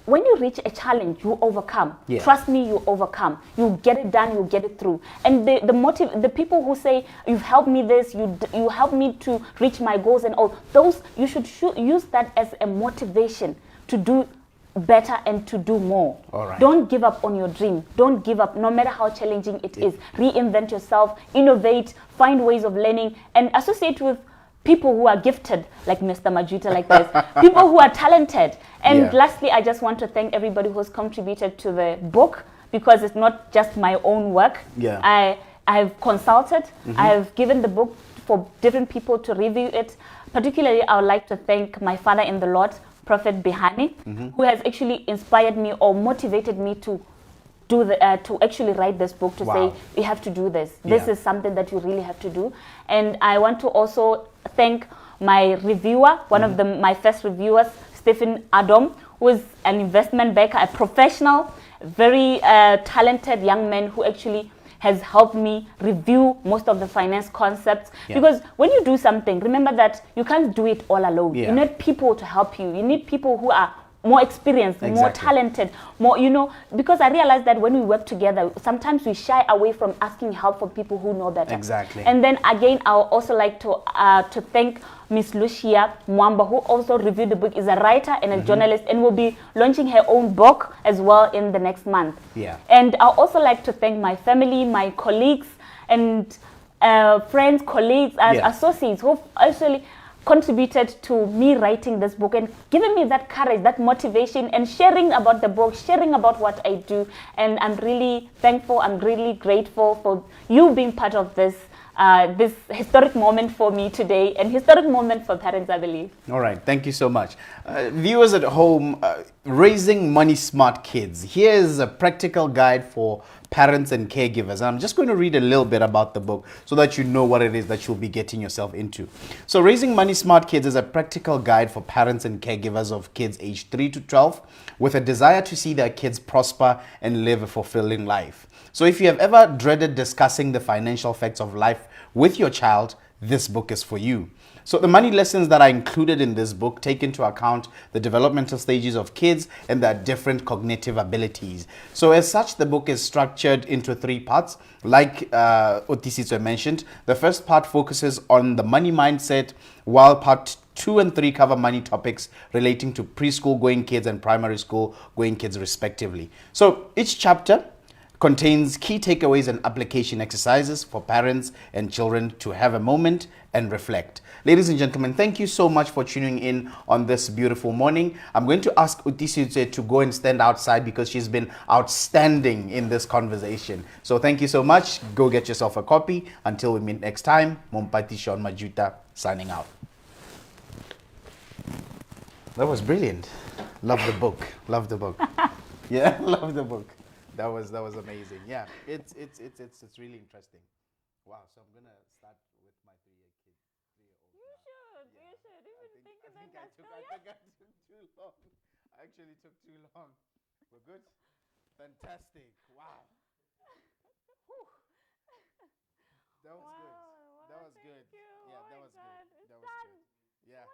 Speaker 4: when you reach a challenge, you overcome.
Speaker 3: Yeah.
Speaker 4: Trust me, you overcome. You get it done, you get it through. And the people who say, you've helped me this, you helped me to reach my goals and all, those, you should use that as a motivation to do better and to do more.
Speaker 3: All right.
Speaker 4: Don't give up on your dream. Don't give up, no matter how challenging it is. Reinvent yourself, innovate, find ways of learning, and associate with people who are gifted, like Mr. Majuta, like this, people who are talented. And lastly, I just want to thank everybody who's contributed to the book, because it's not just my own work. I've consulted, I've given the book for different people to review it. Particularly, I would like to thank my father in the Lord, Prophet Bihani, who has actually inspired me or motivated me to do to actually write this book, to say, you have to do this. This is something that you really have to do. And I want to also thank my reviewer, one of my first reviewers, Stephen Adam, who is an investment banker, a professional, very talented young man who actually has helped me review most of the finance concepts. Because when you do something, remember that you can't do it all alone. You need people to help you. You need people who are more experienced, more talented, more, because I realized that when we work together, sometimes we shy away from asking help from people who know better. And then again, I would also like to thank Miss Lucia Mwamba, who also reviewed the book, is a writer and a journalist, and will be launching her own book as well in the next month. And I also like to thank my family, my colleagues, and friends, colleagues, associates who actually contributed to me writing this book and giving me that courage, that motivation, and sharing about the book, sharing about what I do. And I'm really thankful, I'm really grateful for you being part of this this historic moment for me today, and historic moment for parents, I believe.
Speaker 3: All right, thank you so much. Viewers at home, raising money smart kids. Here's a practical guide for parents and caregivers. And I'm just going to read a little bit about the book so that you know what it is that you'll be getting yourself into. So Raising Money Smart Kids is a practical guide for parents and caregivers of kids aged 3 to 12 with a desire to see their kids prosper and live a fulfilling life. So if you have ever dreaded discussing the financial facts of life with your child, this book is for you. So the money lessons that are included in this book take into account the developmental stages of kids and their different cognitive abilities. So as such, the book is structured into 3 parts. Like Otisitso mentioned, the first part focuses on the money mindset, while part 2 and 3 cover money topics relating to preschool going kids and primary school going kids respectively. So each chapter contains key takeaways and application exercises for parents and children to have a moment and reflect. Ladies and gentlemen, thank you so much for tuning in on this beautiful morning. I'm going to ask Utisitse to go and stand outside because she's been outstanding in this conversation. So thank you so much. Go get yourself a copy. Until we meet next time, Mompati Sean Majuta signing out. That was brilliant. Love the book. Love the book. Yeah, love the book. That was amazing. Yeah, it's really interesting. Wow. So I'm gonna start with my 3-year kid. 3-year-old.
Speaker 4: You should. Even think of that.
Speaker 3: I think I took too long. I actually took too long. We're good. Fantastic. Wow. That was good. That was good.
Speaker 4: Thank you.
Speaker 3: Yeah, that was good.
Speaker 4: It's
Speaker 3: That was
Speaker 4: done.
Speaker 3: good. Yeah.